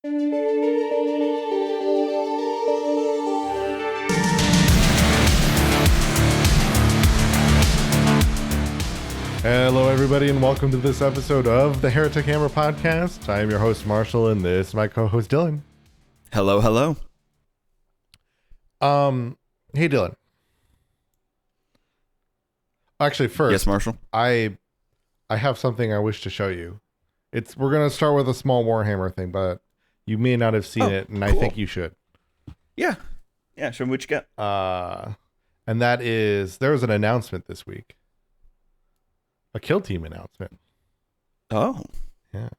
Hello, everybody, and welcome to this episode of the Heretic Hammer Podcast. I am your host, Marshall, and this is my co-host, Dylan. Hello, hello. Hey, Dylan. Actually, first, Yes, Marshall. I have something I wish to show you. We're gonna start with a small Warhammer thing, but you may not have seen it, and cool. I think you should. Yeah, show me what you got. And that is, there was an announcement this week. A Kill Team announcement. Oh. Yeah.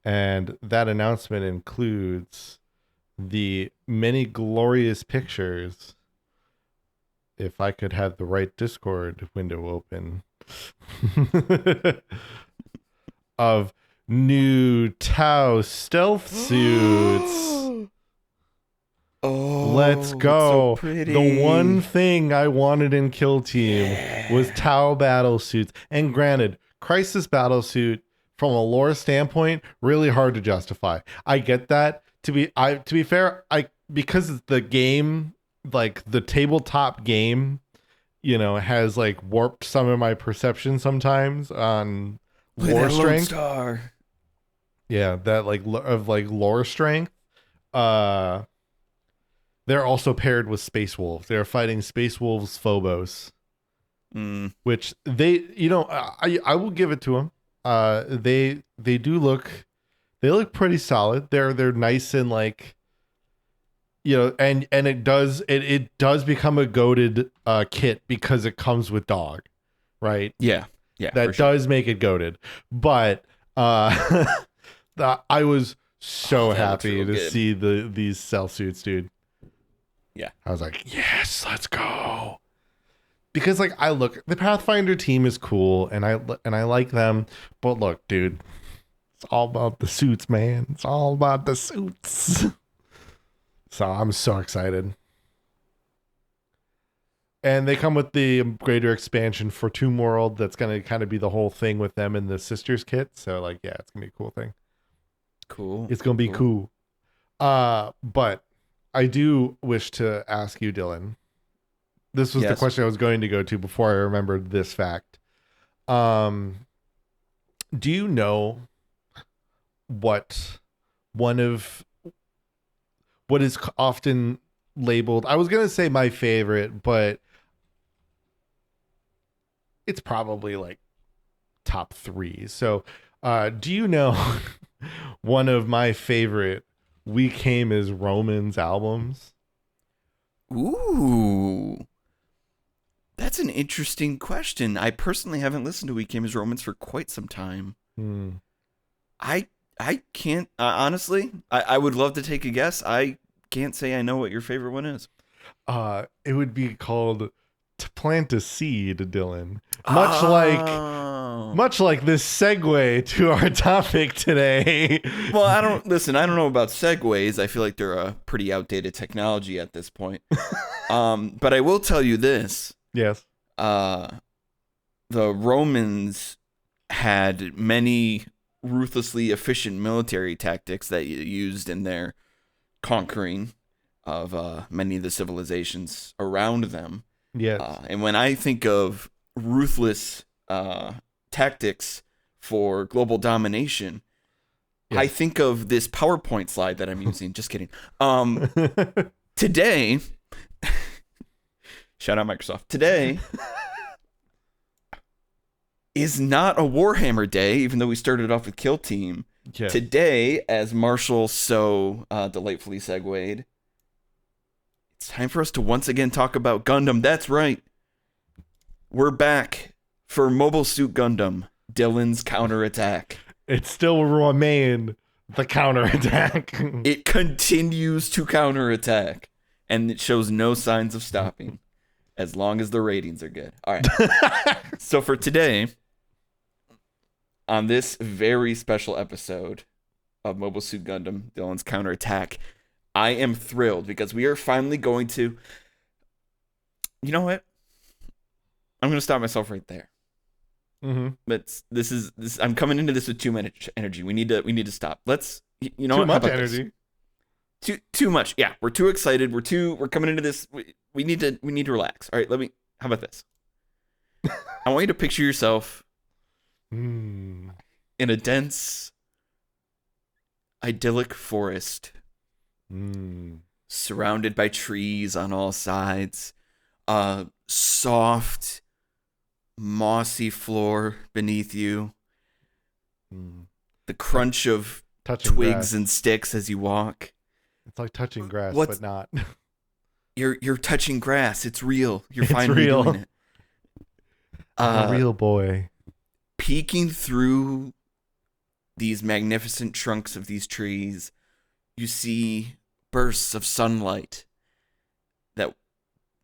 And that announcement includes the many glorious pictures. If I could have the right Discord window open. Of new Tau stealth suits. Oh, let's go. So pretty. The one thing I wanted in Kill Team was Tau battle suits. And granted, Crisis battle suit from a lore standpoint, really hard to justify. I get that. To be fair, because it's the game, like the tabletop game, has like warped some of my perception sometimes on lore strength. Star. Yeah, that of lore strength. They're also paired with Space Wolves. They're fighting Space Wolves Phobos, which they, I will give it to them. They look pretty solid. They're nice and and it does become a goated kit because it comes with dog, right? Yeah, that does make it goated. But I was so happy to see these cell suits, dude. Yeah. I was like, yes, let's go. Because the Pathfinder team is cool and I like them, but look, dude, it's all about the suits, man. It's all about the suits. So I'm so excited. And they come with the greater expansion for Tomb World. That's going to kind of be the whole thing with them in the Sisters kit. So it's going to be a cool thing. Cool. It's going to be cool. But I do wish to ask you, Dylan. This was the question I was going to go to before I remembered this fact. Do you know what is often labeled? I was going to say my favorite, but it's probably top 3. So, do you know one of my favorite We Came as Romans albums? Ooh. That's an interesting question. I personally haven't listened to We Came as Romans for quite some time. I can't, honestly, I would love to take a guess. I can't say I know what your favorite one is. It would be called To Plant a Seed, Dylan. Much like this segue to our topic today. Well, I don't know about segues. I feel like they're a pretty outdated technology at this point. But I will tell you this. Yes. The Romans had many ruthlessly efficient military tactics that you used in their conquering of many of the civilizations around them. Yes. And when I think of ruthless tactics for global domination, yes, I think of this PowerPoint slide that I'm using. Just kidding. Today, shout out Microsoft. Today is not a Warhammer day, even though we started off with Kill Team. Yes. Today, as Marshall so delightfully segued, it's time for us to once again talk about Gundam. That's right. We're back for Mobile Suit Gundam, Dylan's Counterattack. It still will remain the counterattack. It continues to counterattack, and it shows no signs of stopping as long as the ratings are good. All right. So for today, on this very special episode of Mobile Suit Gundam, Dylan's Counterattack, I am thrilled because we are finally going to... You know what? I'm going to stop myself right there. Mm-hmm. But this. I'm coming into this with too much energy. We need to stop. Let's You know Too what? How much about this? energy. Too much. Yeah, we're too excited. We're coming into this. We need to relax. All right, how about this? I want you to picture yourself Mm. in a dense, idyllic forest, surrounded by trees on all sides, soft, mossy floor beneath you, the crunch of Touching twigs grass. and sticks as you walk. It's like touching grass, What's- but not. You're touching grass. It's real. You're It's finally real. doing it. I'm a real boy. Peeking through these magnificent trunks of these trees, you see bursts of sunlight that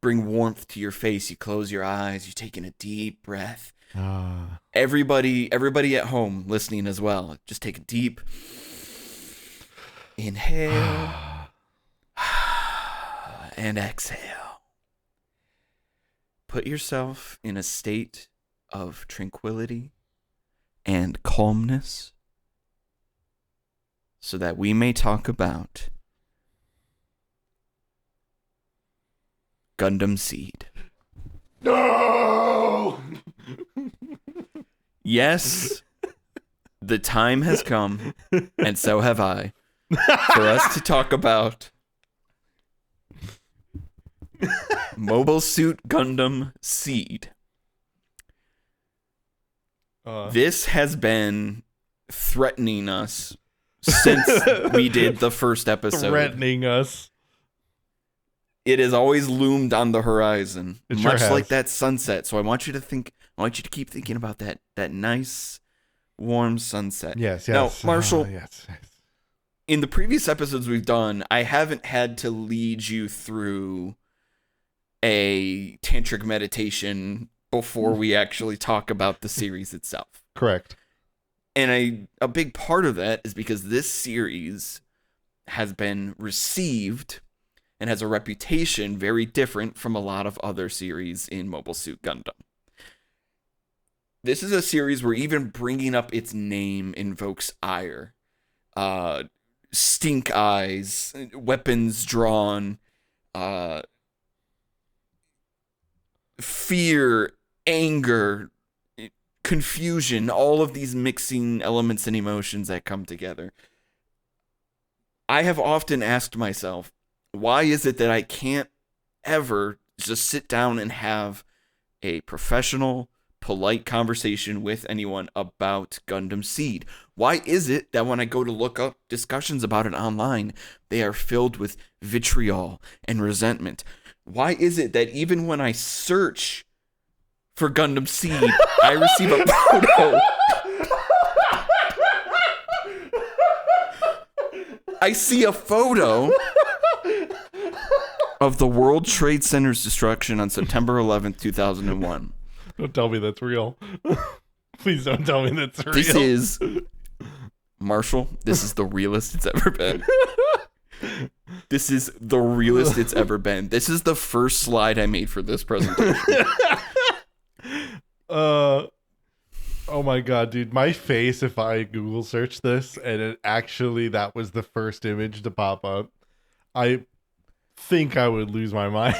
bring warmth to your face. You close your eyes, you take in a deep breath. Everybody at home listening as well, just take a deep inhale and exhale. Put yourself in a state of tranquility and calmness so that we may talk about Gundam SEED. No! Yes, the time has come, and so have I, for us to talk about Mobile Suit Gundam SEED. This has been threatening us since we did the first episode. Threatening us. It has always loomed on the horizon, It sure much has. like that sunset. So I want you to keep thinking about that nice, warm sunset. Yes. Now, Marshall, yes. in the previous episodes we've done, I haven't had to lead you through a tantric meditation before we actually talk about the series itself. Correct. And a big part of that is because this series has been received and has a reputation very different from a lot of other series in Mobile Suit Gundam. This is a series where even bringing up its name invokes ire. Stink eyes, weapons drawn, fear, anger, confusion, all of these mixing elements and emotions that come together. I have often asked myself, why is it that I can't ever just sit down and have a professional, polite conversation with anyone about Gundam SEED? Why is it that when I go to look up discussions about it online, they are filled with vitriol and resentment? Why is it that even when I search for Gundam SEED, I receive a photo? I see a photo of the World Trade Center's destruction on September 11th, 2001. Don't tell me that's real. Please don't tell me that's real. This is, Marshall, this is the realest it's ever been. This is the realest it's ever been. This is the first slide I made for this presentation. Oh my god, dude. My face if I Google search this and that was the first image to pop up. I think I would lose my mind.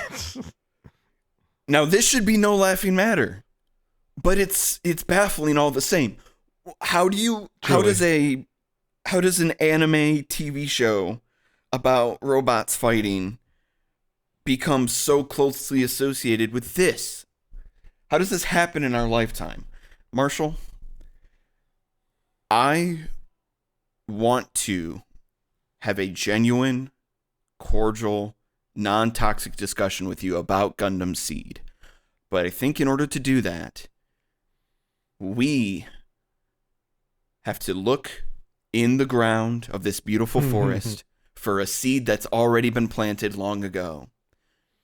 Now, this should be no laughing matter, but it's baffling all the same. How does an anime TV show about robots fighting become so closely associated with this? How does this happen in our lifetime? Marshall, I want to have a genuine, cordial, non-toxic discussion with you about Gundam SEED. But I think in order to do that, we have to look in the ground of this beautiful forest for a seed that's already been planted long ago.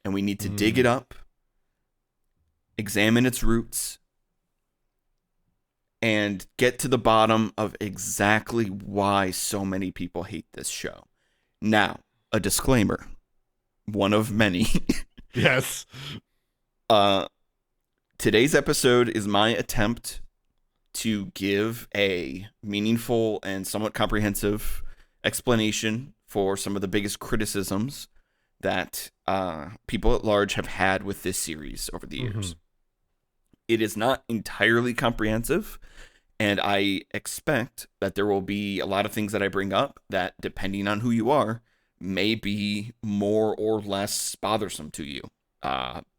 And we need to dig it up, examine its roots, and get to the bottom of exactly why so many people hate this show. Now, a disclaimer. One of many. Yes. Today's episode is my attempt to give a meaningful and somewhat comprehensive explanation for some of the biggest criticisms that people at large have had with this series over the years. It is not entirely comprehensive, and I expect that there will be a lot of things that I bring up that, depending on who you are, may be more or less bothersome to you.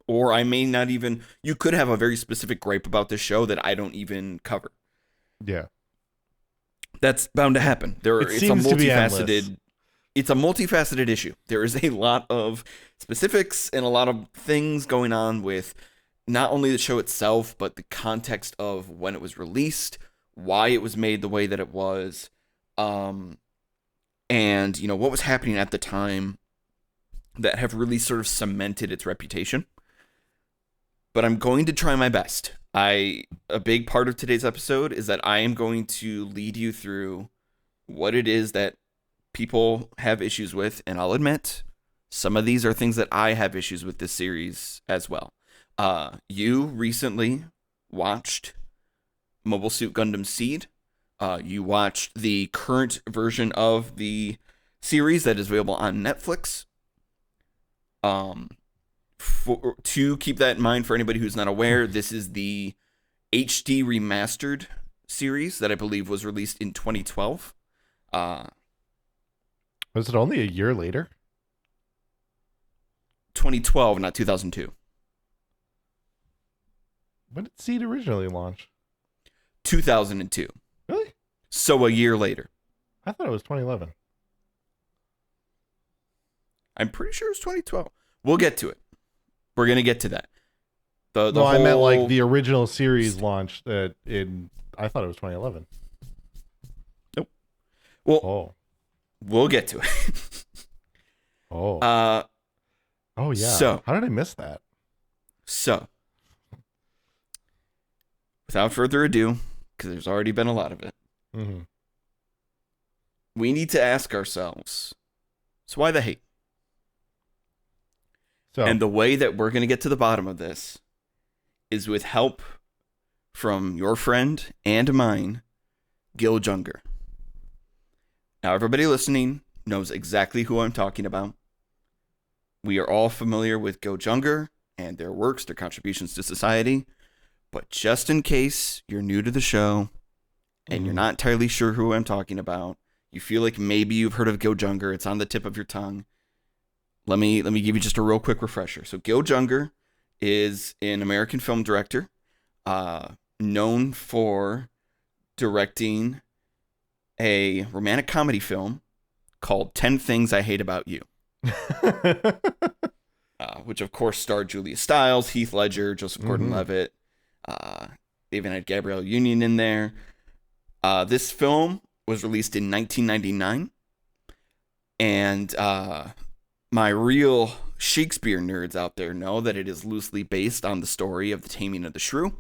Or I may not even... You could have a very specific gripe about this show that I don't even cover. Yeah. That's bound to happen. It's a multifaceted... It's a multifaceted issue. There is a lot of specifics and a lot of things going on with not only the show itself, but the context of when it was released, why it was made the way that it was, and, you know, what was happening at the time that have really sort of cemented its reputation. But I'm going to try my best. A big part of today's episode is that I am going to lead you through what it is that people have issues with, and I'll admit, some of these are things that I have issues with this series as well. You recently watched Mobile Suit Gundam SEED. You watched the current version of the series that is available on Netflix. To keep that in mind for anybody who's not aware, this is the HD remastered series that I believe was released in 2012. Was it only a year later? 2012, not 2002. When did Seed originally launch? 2002. Really? So a year later. I thought it was 2011. I'm pretty sure it was 2012. We'll get to it. We're going to get to that. No, I meant like the original series launched in... I thought it was 2011. Nope. Well, we'll get to it. Oh, yeah. So, how did I miss that? So, without further ado, because there's already been a lot of it, we need to ask ourselves, so why the hate? So, and the way that we're going to get to the bottom of this is with help from your friend and mine, Gil Junger. Now, everybody listening knows exactly who I'm talking about. We are all familiar with Gil Junger and their works, their contributions to society. But just in case you're new to the show and you're not entirely sure who I'm talking about, you feel like maybe you've heard of Gil Junger, it's on the tip of your tongue, let me give you just a real quick refresher. So Gil Junger is an American film director, known for directing a romantic comedy film called 10 Things I Hate About You. Which of course starred Julia Stiles, Heath Ledger, Joseph Gordon-Levitt. They even had Gabrielle Union in there. This film was released in 1999, and my real Shakespeare nerds out there know that it is loosely based on the story of The Taming of the Shrew,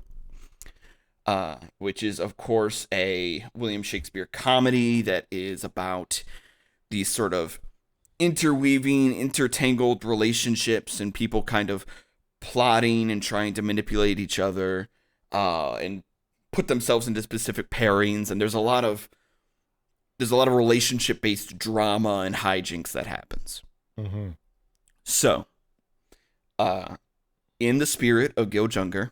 which is, of course, a William Shakespeare comedy that is about these sort of interweaving, intertangled relationships and people kind of plotting and trying to manipulate each other and put themselves into specific pairings. And there's a lot of relationship-based drama and hijinks that happens. So, in the spirit of Gil Junger,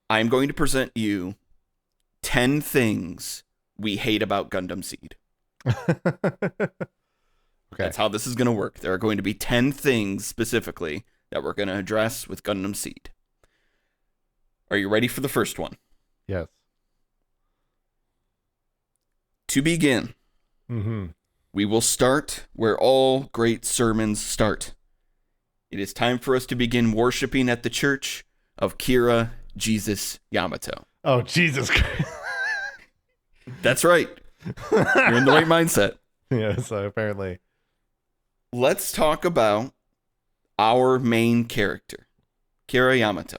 I'm going to present you 10 things we hate about Gundam SEED. Okay. That's how this is going to work. There are going to be 10 things specifically that we're going to address with Gundam SEED. Are you ready for the first one? Yes. To begin, we will start where all great sermons start. It is time for us to begin worshiping at the church of Kira Jesus Yamato. Oh, Jesus Christ. That's right. You're in the right mindset. Yeah, so apparently. Let's talk about our main character, Kira Yamato.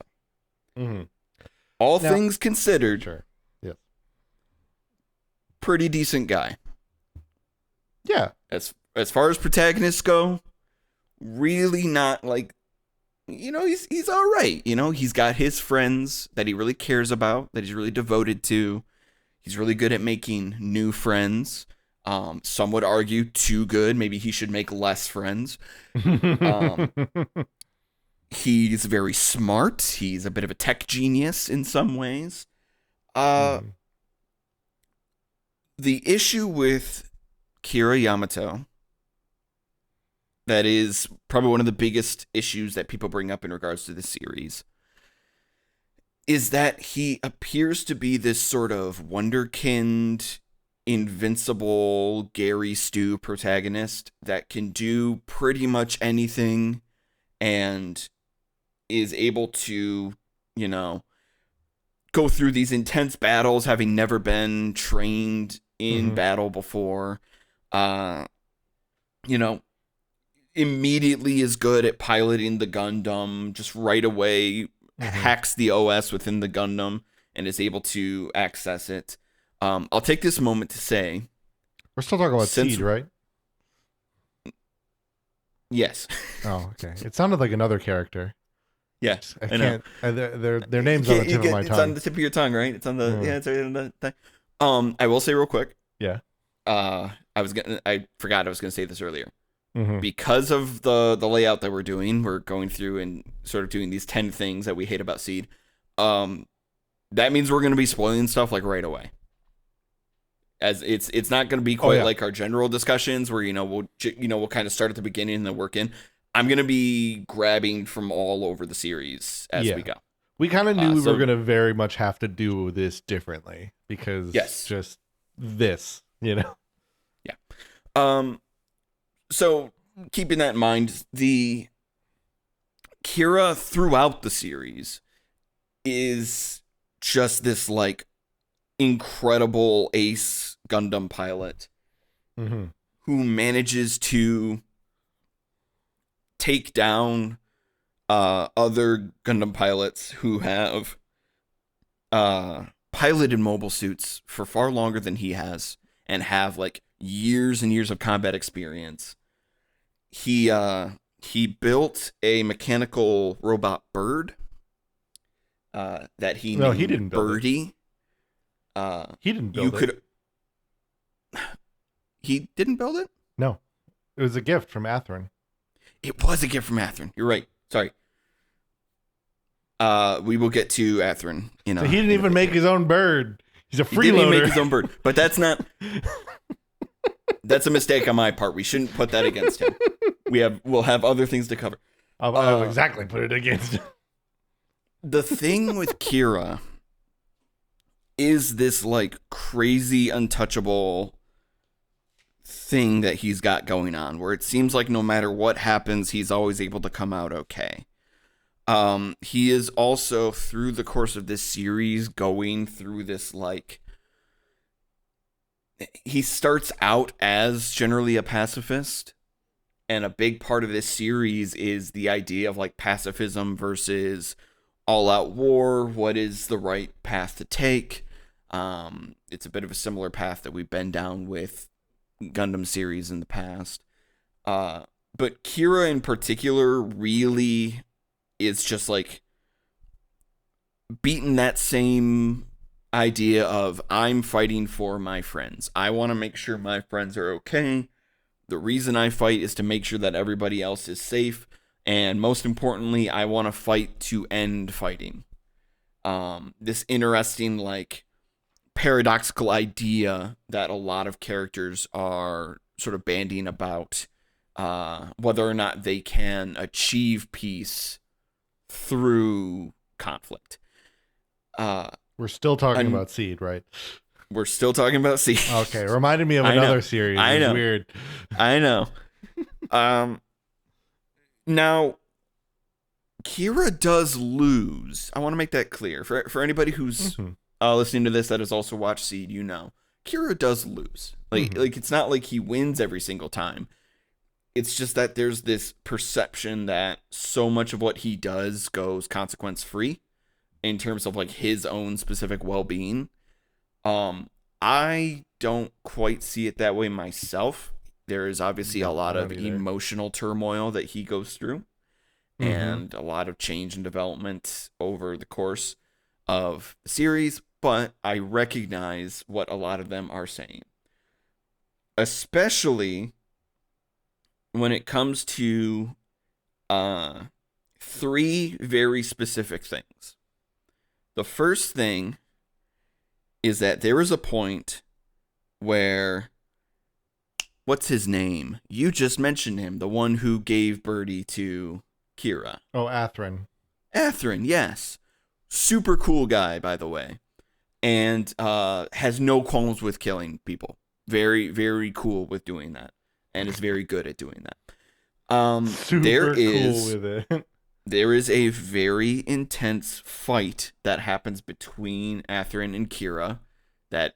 All things considered, sure. Yes. Pretty decent guy. Yeah. As far as protagonists go, really not like, you know, he's all right. You know, he's got his friends that he really cares about, that he's really devoted to. He's really good at making new friends. Some would argue too good. Maybe he should make less friends. Um, he's very smart. He's a bit of a tech genius in some ways. The issue with Kira Yamato, that is probably one of the biggest issues that people bring up in regards to the series, is that he appears to be this sort of wonderkind, invincible Gary Stu protagonist that can do pretty much anything and is able to, you know, go through these intense battles having never been trained in battle before. You know, immediately is good at piloting the Gundam, just right away hacks the OS within the Gundam and is able to access it. I'll take this moment to say, we're still talking about Seed, right? Yes. Oh, okay. It sounded like another character. Yes, I can't. Their names on the tip of my tongue. It's on the tip of your tongue, right? It's on the it's right on the thing. I will say real quick. Yeah. I forgot I was gonna say this earlier. Because of the layout that we're doing, we're going through and sort of doing these 10 things that we hate about Seed. That means we're gonna be spoiling stuff like right away. As it's not gonna be quite like our general discussions where we'll kind of start at the beginning and then work in. I'm going to be grabbing from all over the series as we go. We kind of knew we were going to very much have to do this differently because just this, Yeah. So keeping that in mind, the Kira throughout the series is just this like incredible ace Gundam pilot who manages to take down other Gundam pilots who have piloted mobile suits for far longer than he has and have like years and years of combat experience. He built a mechanical robot bird that he named he didn't build Birdie. He didn't build it. He didn't build it? No. It was a gift from Athrun. It was a gift from Athrun. You're right. Sorry. We will get to Athrun. So he didn't even make his own bird. He's a freeloader. He didn't even make his own bird. But that's not... That's a mistake on my part. We shouldn't put that against him. We'll have other things to cover. I'll exactly put it against him. The thing with Kira is this like crazy untouchable thing that he's got going on where it seems like no matter what happens, he's always able to come out okay. He is also through the course of this series going through this like he starts out as generally a pacifist, and a big part of this series is the idea of like pacifism versus all-out war. What is the right path to take? It's a bit of a similar path that we've been down with Gundam series in the past. But Kira in particular really is just like beating that same idea of I'm fighting for my friends. I want to make sure my friends are okay. The reason I fight is to make sure that everybody else is safe. And most importantly, I want to fight to end fighting. This interesting, like, paradoxical idea that a lot of characters are sort of bandying about whether or not they can achieve peace through conflict. We're still talking about Seed, right? We're still talking about Seed. Okay, reminded me of another series. I know. It's weird. I know. Now, Kira does lose. I want to make that clear. For anybody who's listening to this that has also watched Seed, Kira does lose. Like it's not like he wins every single time. It's just that there's this perception that so much of what he does goes consequence free in terms of like his own specific well-being. I don't quite see it that way myself. There is obviously a lot of emotional turmoil that he goes through and a lot of change and development over the course of the series. but I recognize what a lot of them are saying. Especially when it comes to three very specific things. The first thing is that there is a point where, what's his name? You just mentioned him, the one who gave Birdie to Kira. Oh, Atherin. Atherin, yes. Super cool guy, by the way. And has no qualms with killing people. Very, very cool with doing that. And is very good at doing that. Super cool with it. There is a very intense fight that happens between Atherin and Kira that,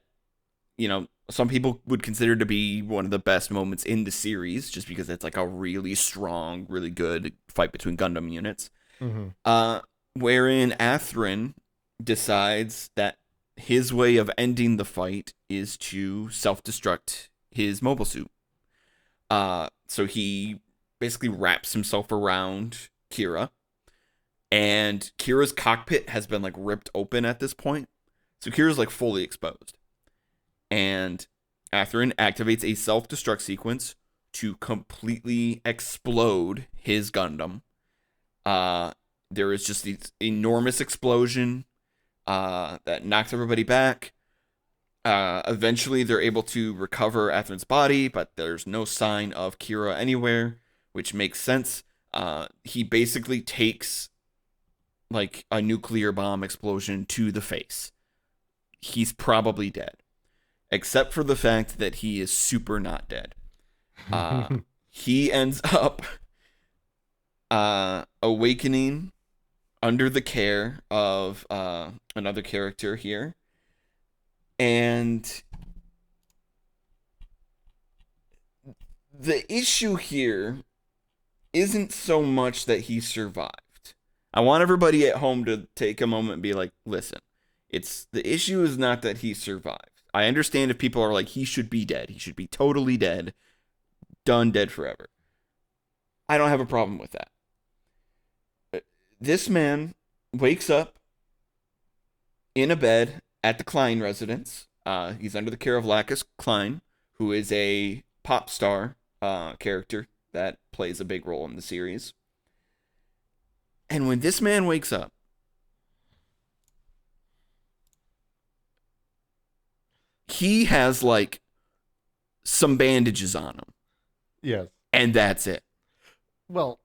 you know, some people would consider to be one of the best moments in the series, just because it's like a really strong, really good fight between Gundam units. Mm-hmm. Wherein Atherin decides that his way of ending the fight is to self-destruct his mobile suit. So he basically wraps himself around Kira, and Kira's cockpit has been like ripped open at this point. So Kira's like fully exposed. And Atherin activates a self-destruct sequence to completely explode his Gundam. There is just this enormous explosion that knocks everybody back. Eventually, they're able to recover Atherin's body, but there's no sign of Kira anywhere, which makes sense. He basically takes like a nuclear bomb explosion to the face. He's probably dead, except for the fact that he is super not dead. He ends up awakening under the care of another character here. And the issue here isn't so much that he survived. I want everybody at home to take a moment and be like, listen, the issue is not that he survived. I understand if people are like, he should be dead. He should be totally dead. Done, dead forever. I don't have a problem with that. This man wakes up in a bed at the Klein residence. He's under the care of Lacus Klein, who is a pop star character that plays a big role in the series. And when this man wakes up, he has like some bandages on him. Yes. And that's it. Well,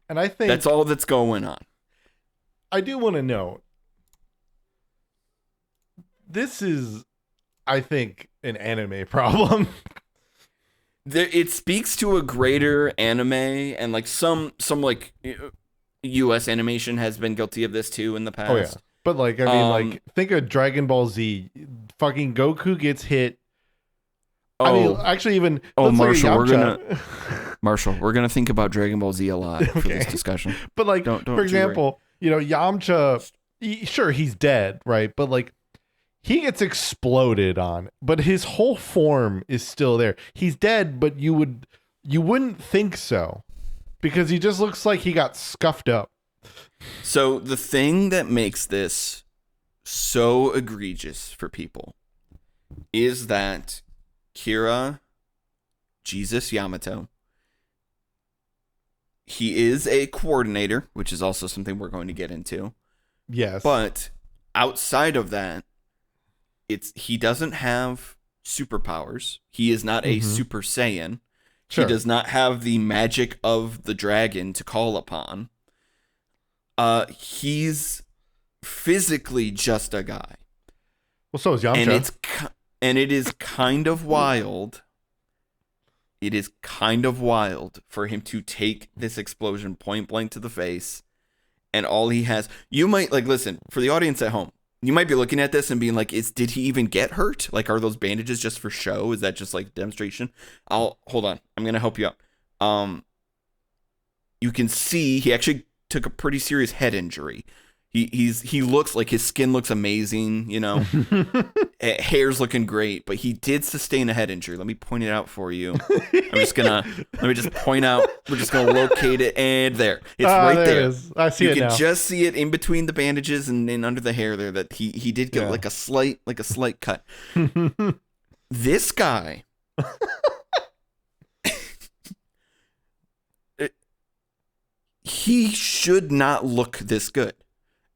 and I think that's all that's going on. I do want to know, this is, I think, an anime problem. It speaks to a greater anime, and like some like U.S. animation has been guilty of this too in the past. Oh yeah, but like I mean, like think of Dragon Ball Z. Fucking Goku gets hit. I mean, actually, even Marshall, we're gonna think about Dragon Ball Z a lot for this discussion. But like, for example, you know, Yamcha, sure, he's dead, right? But like, he gets exploded on, but his whole form is still there. He's dead, but you wouldn't think so, because he just looks like he got scuffed up. So the thing that makes this so egregious for people is that Kira, Jesus Yamato, he is a coordinator, which is also something we're going to get into. Yes. But outside of that, he doesn't have superpowers. He is not a Super Saiyan. Sure. He does not have the magic of the dragon to call upon. He's physically just a guy. Well, so is Yamcha. And it is kind of wild. It is kind of wild for him to take this explosion point blank to the face, and all he has. You might like listen for the audience at home. You might be looking at this and being like, did he even get hurt? Like, are those bandages just for show? Is that just like demonstration? Hold on. I'm going to help you out. You can see he actually took a pretty serious head injury. He looks like his skin looks amazing, you know. Hair's looking great, but he did sustain a head injury. Let me point it out for you. Let me just point out. We're just gonna locate it, and there, it's right there. It is. I see it now. You can just see it in between the bandages and under the hair there. That he did get like a slight cut. This guy. He should not look this good.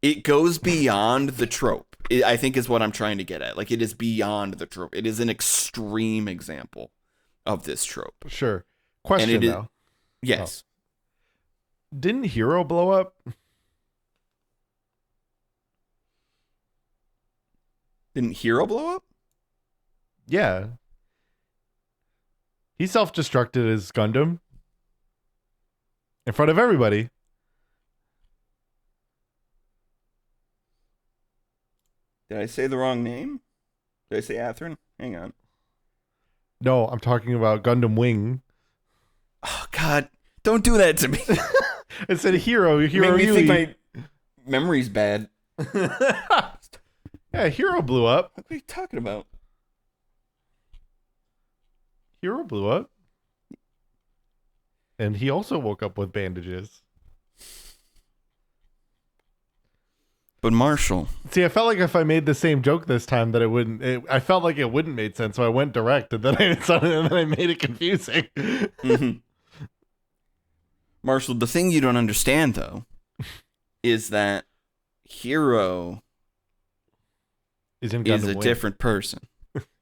It goes beyond the trope. I think is what I'm trying to get at. Like, it is beyond the trope. It is an extreme example of this trope. Sure. Question, though. Yes. Oh. Didn't Hero blow up? Didn't Hero blow up? Yeah. He self-destructed his Gundam in front of everybody. Did I say the wrong name? Did I say Atherin? Hang on. No, I'm talking about Gundam Wing. Oh, God. Don't do that to me. I said Hero. Hero Make me think my memory's bad. Yeah, Hero blew up. What are you talking about? Hero blew up. And he also woke up with bandages. But Marshall. See, I felt like if I made the same joke this time that it wouldn't. I felt like it wouldn't make sense, so I went direct, and then I made it confusing. Mm-hmm. Marshall, the thing you don't understand though, is that Hero is a different person.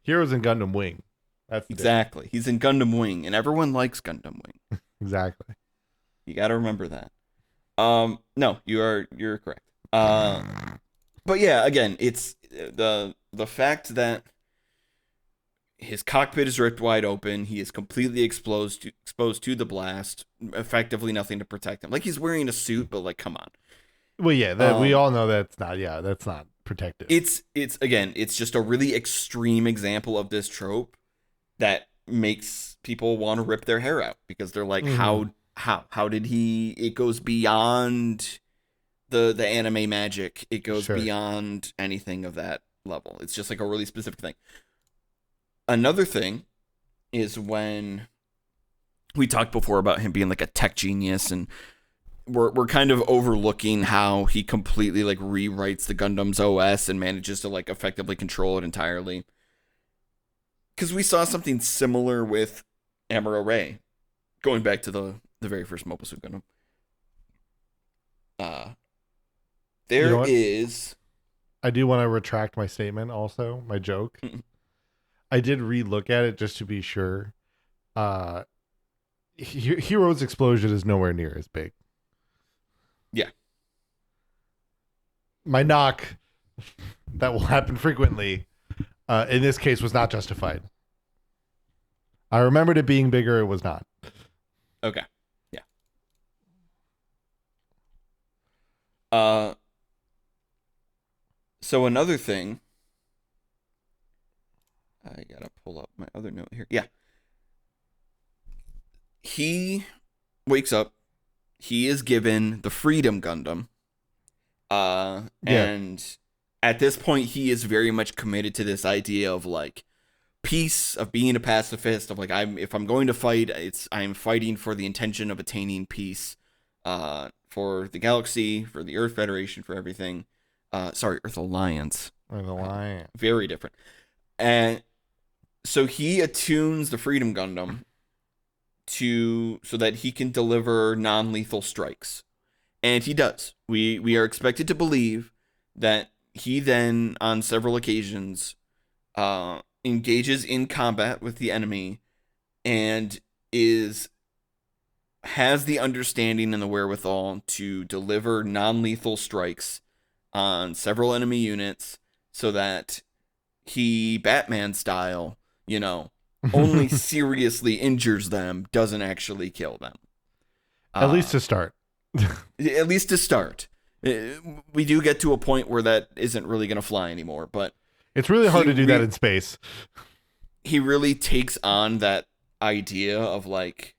Hero's in Gundam Wing. That's exactly. He's in Gundam Wing, and everyone likes Gundam Wing. Exactly. You got to remember that. No, you're correct. But yeah, again, it's the fact that his cockpit is ripped wide open. He is completely exposed to the blast. Effectively, nothing to protect him. Like, he's wearing a suit, but like, come on. Well, yeah, we all know that's not. Yeah, that's not protective. It's just a really extreme example of this trope that makes people want to rip their hair out because they're like, how did he? It goes beyond the anime magic. It goes beyond anything of that level. It's just like a really specific thing. Another thing is when we talked before about him being like a tech genius, and we're kind of overlooking how he completely like rewrites the Gundam's OS and manages to like effectively control it entirely. Because we saw something similar with Amuro Ray, going back to the very first Mobile Suit Gundam. There is. I do want to retract my statement. Also, my joke. I did re-look at it just to be sure. Hero's explosion is nowhere near as big. Yeah. My knock that will happen frequently in this case was not justified. I remembered it being bigger. It was not. Okay. Yeah. So another thing, I gotta pull up my other note here. Yeah. He wakes up. He is given the Freedom Gundam. And at this point, he is very much committed to this idea of like peace, of being a pacifist, of like, if I'm going to fight, I'm fighting for the intention of attaining peace, for the galaxy, for the Earth Federation, for everything. Earth Alliance. Earth Alliance. Very different. And so he attunes the Freedom Gundam so that he can deliver non-lethal strikes. And he does. We are expected to believe that he then, on several occasions, engages in combat with the enemy and has the understanding and the wherewithal to deliver non-lethal strikes on several enemy units so that he, Batman style, only seriously injures them, doesn't actually kill them. At least to start. At least to start. We do get to a point where that isn't really going to fly anymore, but it's really hard to do that in space. He really takes on that idea of like,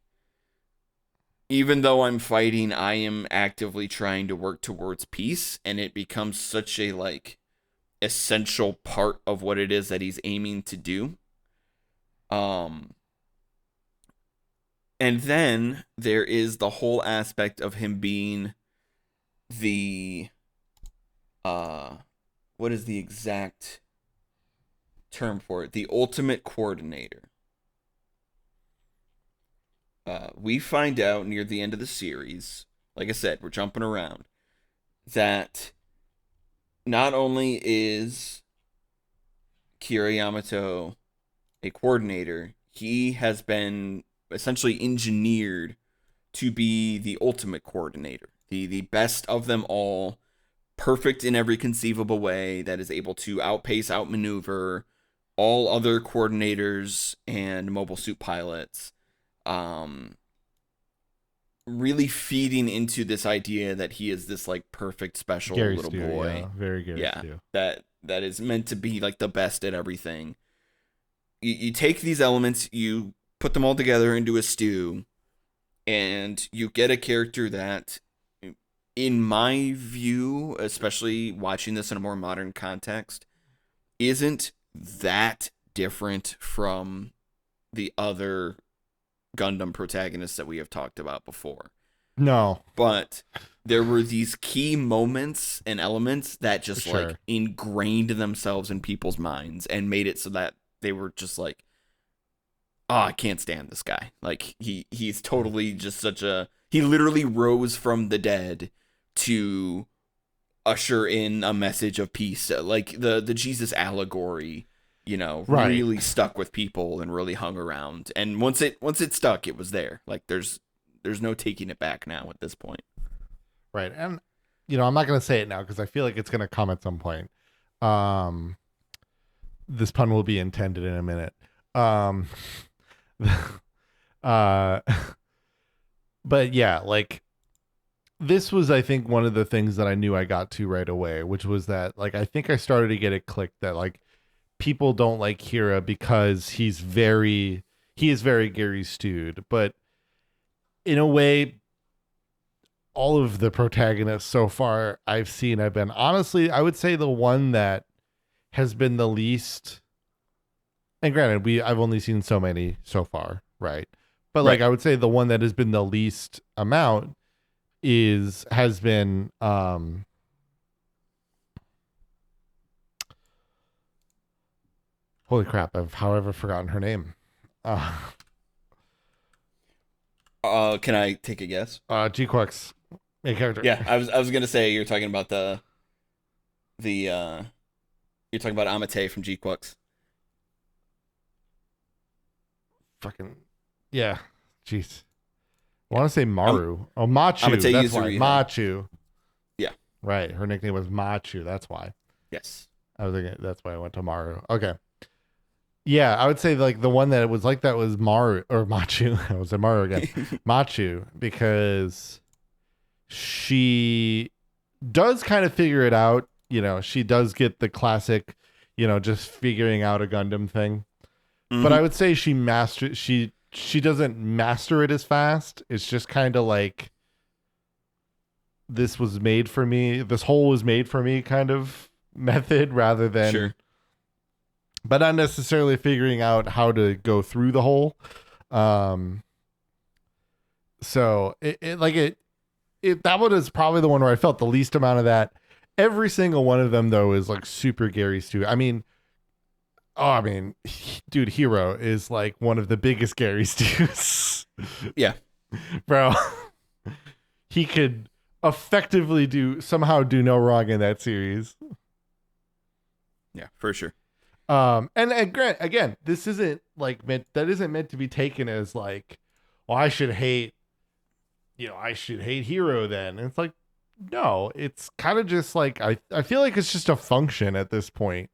even though I'm fighting, I am actively trying to work towards peace, and it becomes such a like essential part of what it is that he's aiming to do. Um and then there is the whole aspect of him being the what is the exact term for it? The ultimate coordinator. We find out near the end of the series, like I said, we're jumping around, that not only is Kira Yamato a coordinator, he has been essentially engineered to be the ultimate coordinator, the best of them all, perfect in every conceivable way, that is able to outpace, outmaneuver all other coordinators and mobile suit pilots. Really feeding into this idea that he is this like perfect special Gary little Stu, boy. yeah, very Gary Stu. That is meant to be like the best at everything. You take these elements, you put them all together into a stew, and you get a character that, in my view, especially watching this in a more modern context, isn't that different from the other Gundam protagonists that we have talked about before. No. But there were these key moments and elements that just like ingrained themselves in people's minds and made it so that they were just like, oh, I can't stand this guy. Like he's totally just such a, he literally rose from the dead to usher in a message of peace. Like the Jesus allegory, you know, really stuck with people and really hung around. And once it stuck, it was there. Like there's no taking it back now at this point. Right. And you know, I'm not going to say it now because I feel like it's going to come at some point. This pun will be intended in a minute. But yeah, like this was, I think, one of the things that I knew I got to right away, which was that, like, I think I started to get it clicked that, like, people don't like Kira because he is very Gary Stewed. But in a way, all of the protagonists so far I've seen, I've been, honestly, I would say the one that has been the least, and granted, I've only seen so many so far, right? But like, I would say the one that has been the least amount has been holy crap, I've however forgotten her name. Can I take a guess? G-Quack's main character. Yeah, I was gonna say you're talking about the you're talking about Amate from G-Quack's. Fucking yeah, jeez. I want to say Maru. Machu. Amate That's why. Yuzuriha. Machu. Yeah. Right. Her nickname was Machu. That's why. Yes. I was thinking that's why I went to Maru. Okay. Yeah, I would say like the one that was like that was Maru or Machu. I was at Maru again. Machu, because she does kind of figure it out. You know, she does get the classic, you know, just figuring out a Gundam thing. Mm-hmm. But I would say she doesn't master it as fast. It's just kind of like, this was made for me. This hole was made for me kind of method, rather than, but not necessarily figuring out how to go through the hole. So that one is probably the one where I felt the least amount of that. Every single one of them though is like super Gary Stu. Dude, Hero is like one of the biggest Gary Stews. Yeah. Bro. He could effectively do no wrong in that series. Yeah, for sure. And Grant, again, this isn't like that isn't meant to be taken as like, well, I should hate Hero then. And it's like, no, it's kind of just like, I feel like it's just a function at this point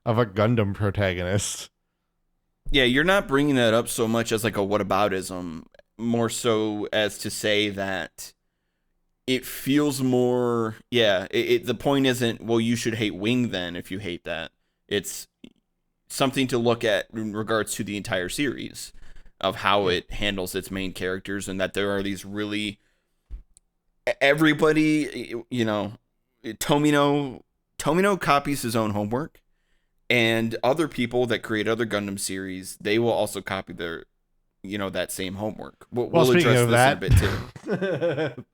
of a Gundam protagonist. Yeah, you're not bringing that up so much as like a whataboutism, more so as to say that it feels more, the point isn't, well, you should hate Wing then if you hate that. It's something to look at in regards to the entire series. of how it handles its main characters, and that there are these really everybody, Tomino copies his own homework, and other people that create other Gundam series, they will also copy their that same homework. We'll speaking address of this that, in a bit too.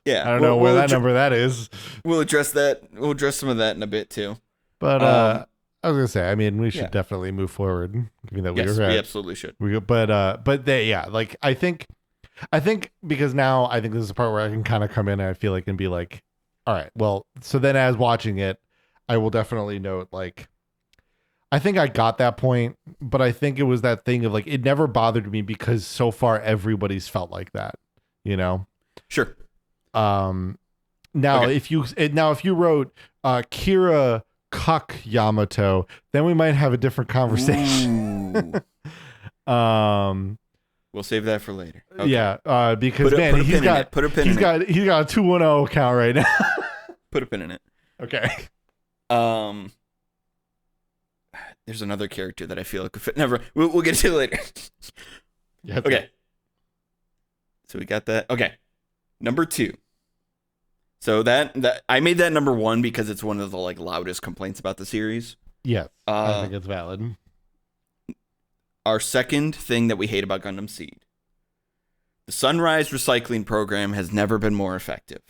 Yeah, I don't know where that number that is. We'll address that. We'll address some of that in a bit too. But I was gonna say, I mean, we should definitely move forward. Given that yes, we absolutely should. Like I think because now I think this is the part where I can kind of come in and I feel like and be like, all right, well, so then as watching it, I will definitely note like, I think I got that point, but I think it was that thing of like, it never bothered me because so far everybody's felt like that, Sure. Now Okay. if you wrote Kira Cuck Yamato, then we might have a different conversation. We'll save that for later. Okay. Yeah, because he's got a 210 account right now. Put a pin in it. Okay. There's another character that I feel like could fit. Never. We'll get to it later. Yeah. Okay. So we got that. Okay. Number 2. So that I made that number 1 because it's one of the like loudest complaints about the series. Yes, I think it's valid. Our second thing that we hate about Gundam SEED. The Sunrise Recycling Program has never been more effective.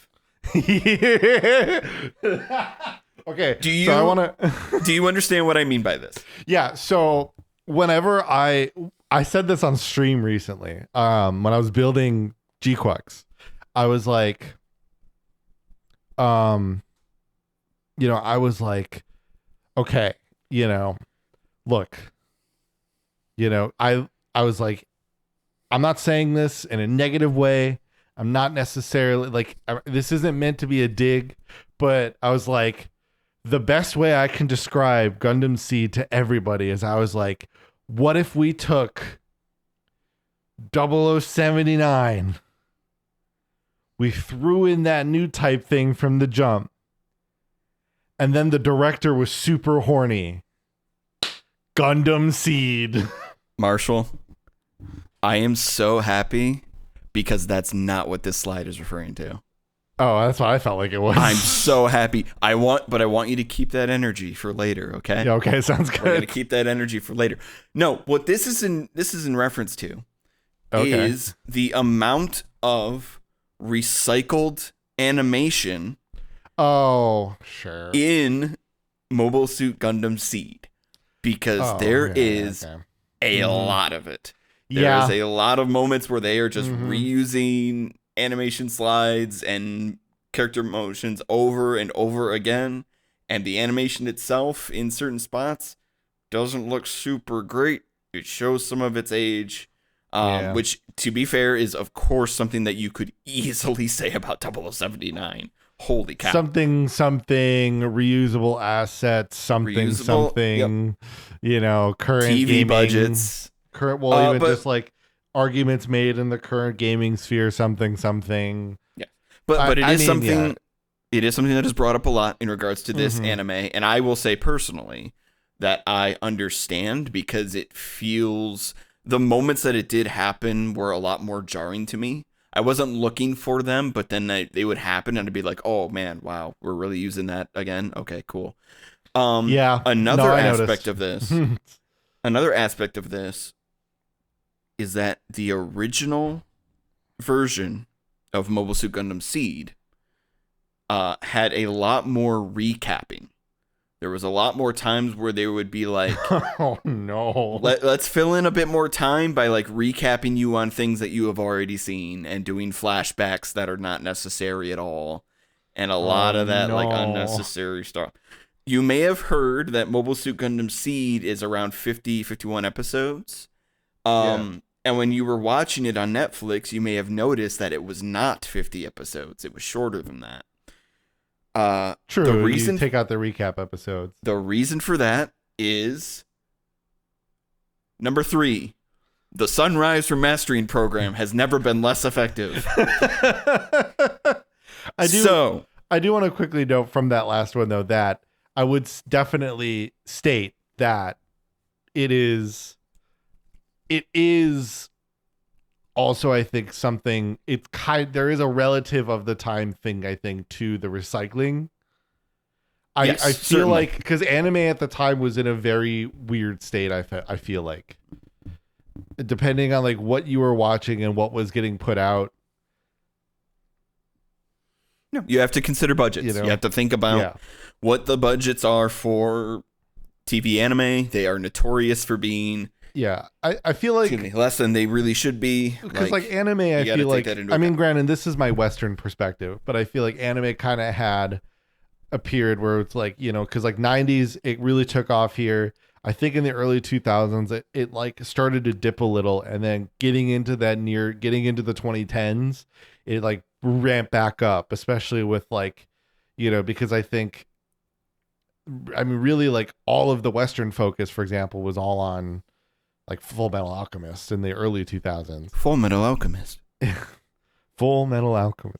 Okay. Do you understand what I mean by this? Yeah. So whenever I said this on stream recently, when I was building GQuacks, I was like, okay, look, I was like, I'm not saying this in a negative way. I'm not necessarily like, this isn't meant to be a dig, but I was like, the best way I can describe Gundam SEED to everybody is I was like, what if we took 0079, we threw in that new type thing from the jump, and then the director was super horny. Gundam SEED. Marshall, I am so happy because that's not what this slide is referring to. Oh, that's what I felt like it was. I'm so happy. I want you to keep that energy for later, okay? Yeah, okay, sounds good. We're gonna keep that energy for later. No, what this is in reference to is the amount of recycled animation. Oh, sure. In Mobile Suit Gundam SEED, because there is a lot of it. There is a lot of moments where they are just reusing animation slides and character motions over and over again, and the animation itself in certain spots doesn't look super great. It shows some of its age, which, to be fair, is of course something that you could easily say about 0079. Holy cow. Something, reusable assets, something, current TV gaming budgets. Just like arguments made in the current gaming sphere, something. Yeah. But it is something that is brought up a lot in regards to this anime, and I will say personally that I understand, because it feels, the moments that it did happen were a lot more jarring to me. I wasn't looking for them, but then they would happen, and I'd be like, "Oh man, wow, we're really using that again." Okay, cool. Another aspect of this is that the original version of Mobile Suit Gundam SEED had a lot more recapping. There was a lot more times where they would be like, "Oh no, let's fill in a bit more time by like recapping you on things that you have already seen and doing flashbacks that are not necessary at all, and a lot of that like unnecessary stuff." You may have heard that Mobile Suit Gundam SEED is around 51 episodes. And when you were watching it on Netflix, you may have noticed that it was not 50 episodes. It was shorter than that. True. The reason, you take out the recap episodes. The reason for that is number 3. The Sunrise Remastering Program has never been less effective. I do want to quickly note from that last one, though, that I would definitely state that it is also I think something there is a relative of the time thing, I think, to the recycling. Yes, I feel certainly. like because anime at the time was in a very weird state. I feel like depending on like what you were watching and what was getting put out, No, you have to consider budgets. You have to think about what the budgets are for TV anime. They are notorious for being I feel like less than they really should be. Because like anime, I feel like granted, this is my Western perspective, but I feel like anime kind of had a period where it's like, because like 90s, it really took off here. I think in the early 2000s, it like started to dip a little, and then getting into the 2010s, it like ramped back up, especially with like, because I think, I mean, really like all of the Western focus, for example, was all on like Full Metal Alchemist in the early 2000s. Full Metal Alchemist. Full Metal Alchemist.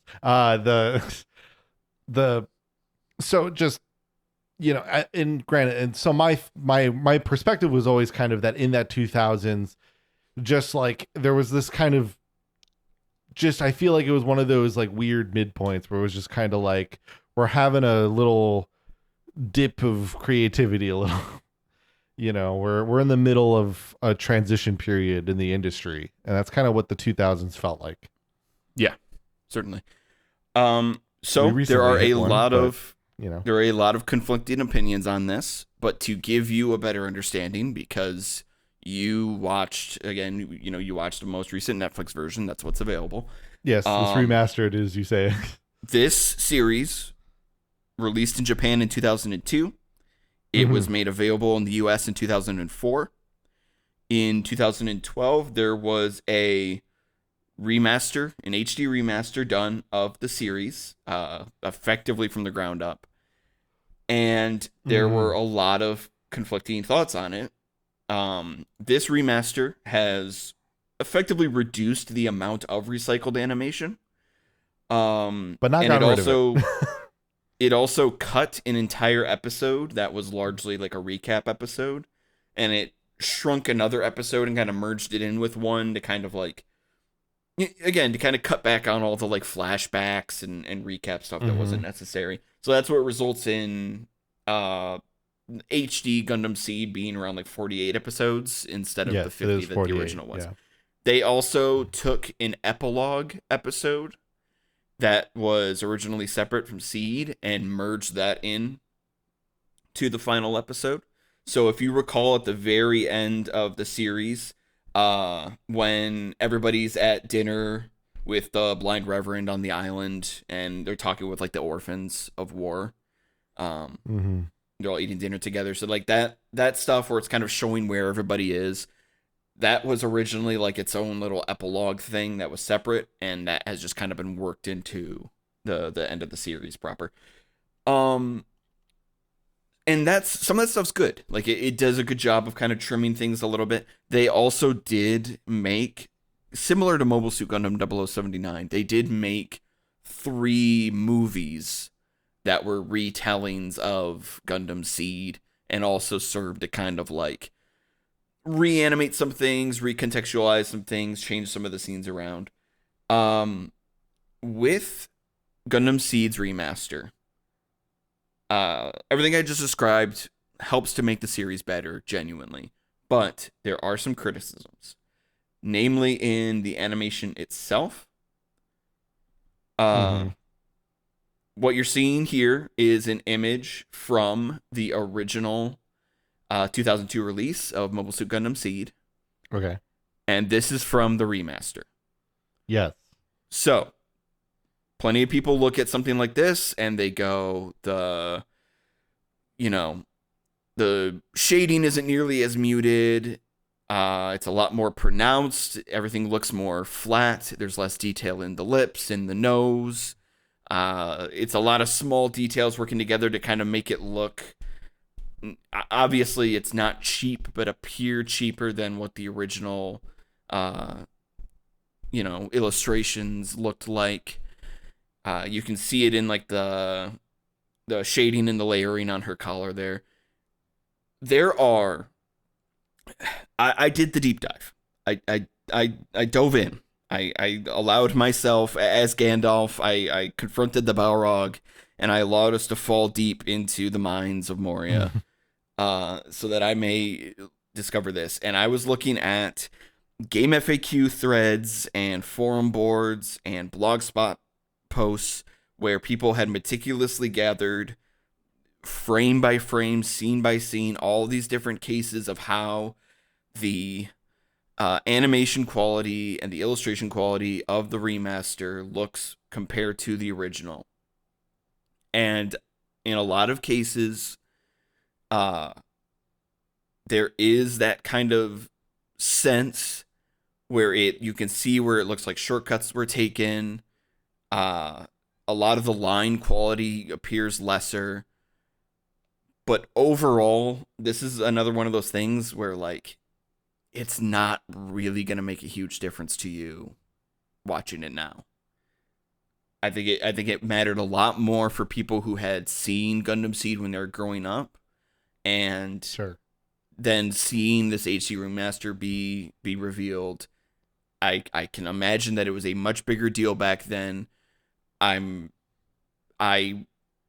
The so just and granted, and so my perspective was always kind of that in that 2000s, just like there was this kind of I feel like it was one of those like weird midpoints where it was just kind of like we're having a little dip of creativity a little. We're in the middle of a transition period in the industry, and that's kind of what the 2000s felt like. Yeah, certainly. So there are a lot of conflicting opinions on this, but to give you a better understanding, because you watched the most recent Netflix version, that's what's available. Yes, this remastered, as you say. This series released in Japan in 2002. It was made available in the US in 2004. In 2012, there was a remaster, an HD remaster done of the series, effectively from the ground up. And there were a lot of conflicting thoughts on it. This remaster has effectively reduced the amount of recycled animation. But not got rid of it. It also cut an entire episode that was largely like a recap episode, and it shrunk another episode and kind of merged it in with one to kind of like, again, to kind of cut back on all the like flashbacks and recap stuff that wasn't necessary. So that's what results in HD Gundam SEED being around like 48 episodes instead of the 50 that the original was. Yeah. They also took an epilogue episode that was originally separate from SEED and merged that in to the final episode. So if you recall at the very end of the series, when everybody's at dinner with the blind reverend on the island and they're talking with like the orphans of war, they're all eating dinner together. So like that stuff where it's kind of showing where everybody is, that was originally like its own little epilogue thing that was separate, and that has just kind of been worked into the end of the series proper. And that's, some of that stuff's good. Like it does a good job of kind of trimming things a little bit. They also did make, similar to Mobile Suit Gundam 0079, they did make 3 movies that were retellings of Gundam SEED, and also served to kind of like reanimate some things, recontextualize some things, change some of the scenes around. With Gundam SEED's remaster, everything I just described helps to make the series better, genuinely. But there are some criticisms, namely in the animation itself. What you're seeing here is an image from the original 2002 release of Mobile Suit Gundam SEED. Okay. And this is from the remaster. Yes. So, plenty of people look at something like this and they go, the shading isn't nearly as muted. It's a lot more pronounced. Everything looks more flat. There's less detail in the lips, in the nose. It's a lot of small details working together to kind of make it look, obviously it's not cheap, but appear cheaper than what the original illustrations looked like. You can see it in like the shading and the layering on her collar there. I did the deep dive. I dove in. I allowed myself, as Gandalf, I confronted the Balrog, and I allowed us to fall deep into the mines of Moria, so that I may discover this. And I was looking at game FAQ threads and forum boards and blogspot posts where people had meticulously gathered frame by frame, scene by scene, all these different cases of how the animation quality and the illustration quality of the remaster looks compared to the original. And in a lot of cases, there is that kind of sense where you can see where it looks like shortcuts were taken. A lot of the line quality appears lesser. But overall, this is another one of those things where, like, it's not really going to make a huge difference to you watching it now. I think it mattered a lot more for people who had seen Gundam SEED when they were growing up, and then seeing this HD remaster be revealed. I can imagine that it was a much bigger deal back then.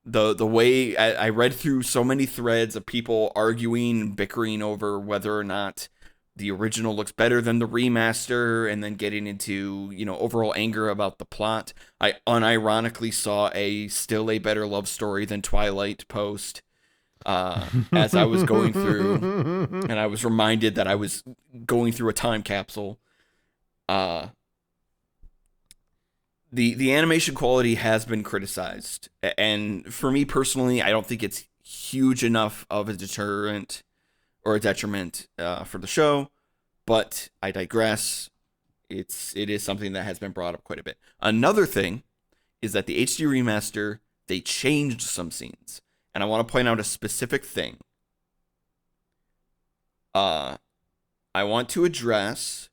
The way I read through so many threads of people arguing and bickering over whether or not the original looks better than the remaster, and then getting into, overall anger about the plot. I unironically saw a still a better love story than Twilight post as I was going through, and I was reminded that I was going through a time capsule. The animation quality has been criticized, and for me personally, I don't think it's huge enough of a deterrent or a detriment for the show, but I digress. It is something that has been brought up quite a bit. Another thing is that the HD remaster, they changed some scenes, and I want to point out a specific thing. I want to address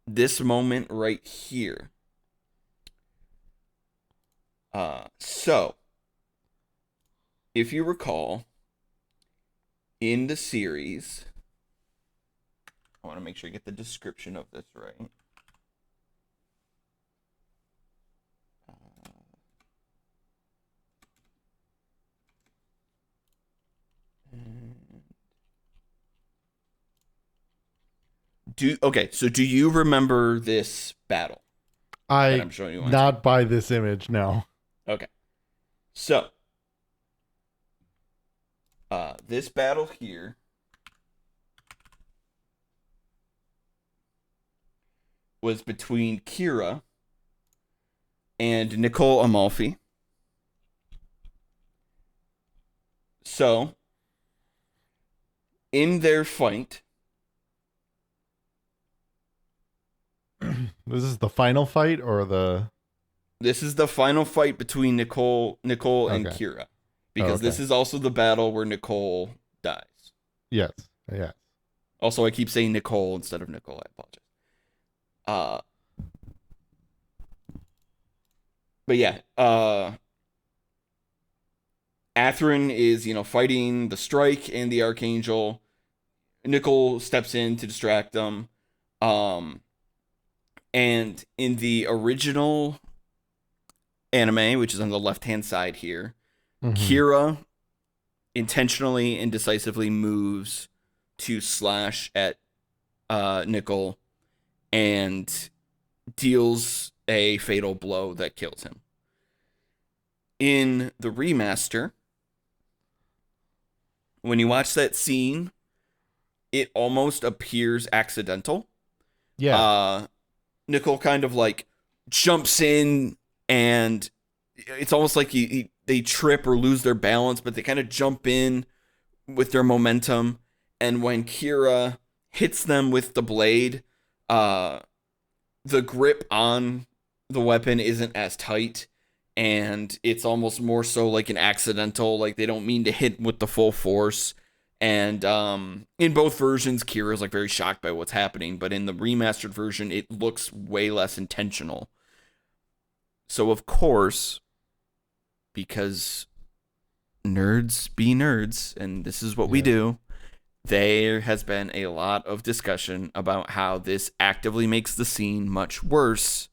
this moment right here. So, if you recall, in the series, I want to make sure I get the description of this right. So do you remember this battle? I'm showing you not by this image, no. Okay. So, this battle here was between Kira and Nicole Amalfi. So, in their fight, this is the final fight, or the? This is the final fight between Nicole and Kira, because this is also the battle where Nicole dies. Yes. Also, I keep saying Nicole instead of Nicole. I apologize. But yeah, Athrun is, fighting the Strike and the Archangel. Nicole steps in to distract them. And in the original anime, which is on the left-hand side here, Kira intentionally and decisively moves to slash at Nicole and deals a fatal blow that kills him. In the remaster, when you watch that scene, it almost appears accidental. Yeah. Nicole kind of like jumps in, and it's almost like they trip or lose their balance, but they kind of jump in with their momentum. And when Kira hits them with the blade, the grip on the weapon isn't as tight, and it's almost more so like an accidental, like they don't mean to hit with the full force. And in both versions, Kira's like very shocked by what's happening, but in the remastered version, it looks way less intentional. So of course, because nerds be nerds, and this is what we do, there has been a lot of discussion about how this actively makes the scene much worse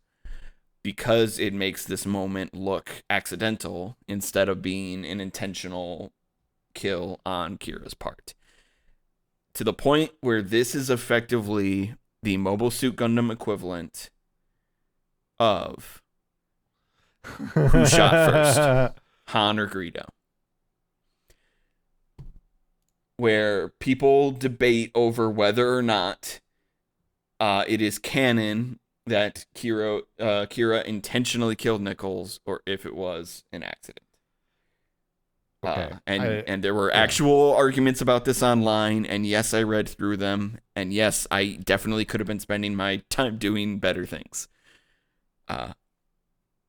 because it makes this moment look accidental instead of being an intentional kill on Kira's part. To the point where this is effectively the Mobile Suit Gundam equivalent of who shot first, Han or Greedo. Where people debate over whether or not it is canon that Kira intentionally killed Nichols or if it was an accident. Okay. And there were actual arguments about this online, and yes, I read through them, and yes, I definitely could have been spending my time doing better things. But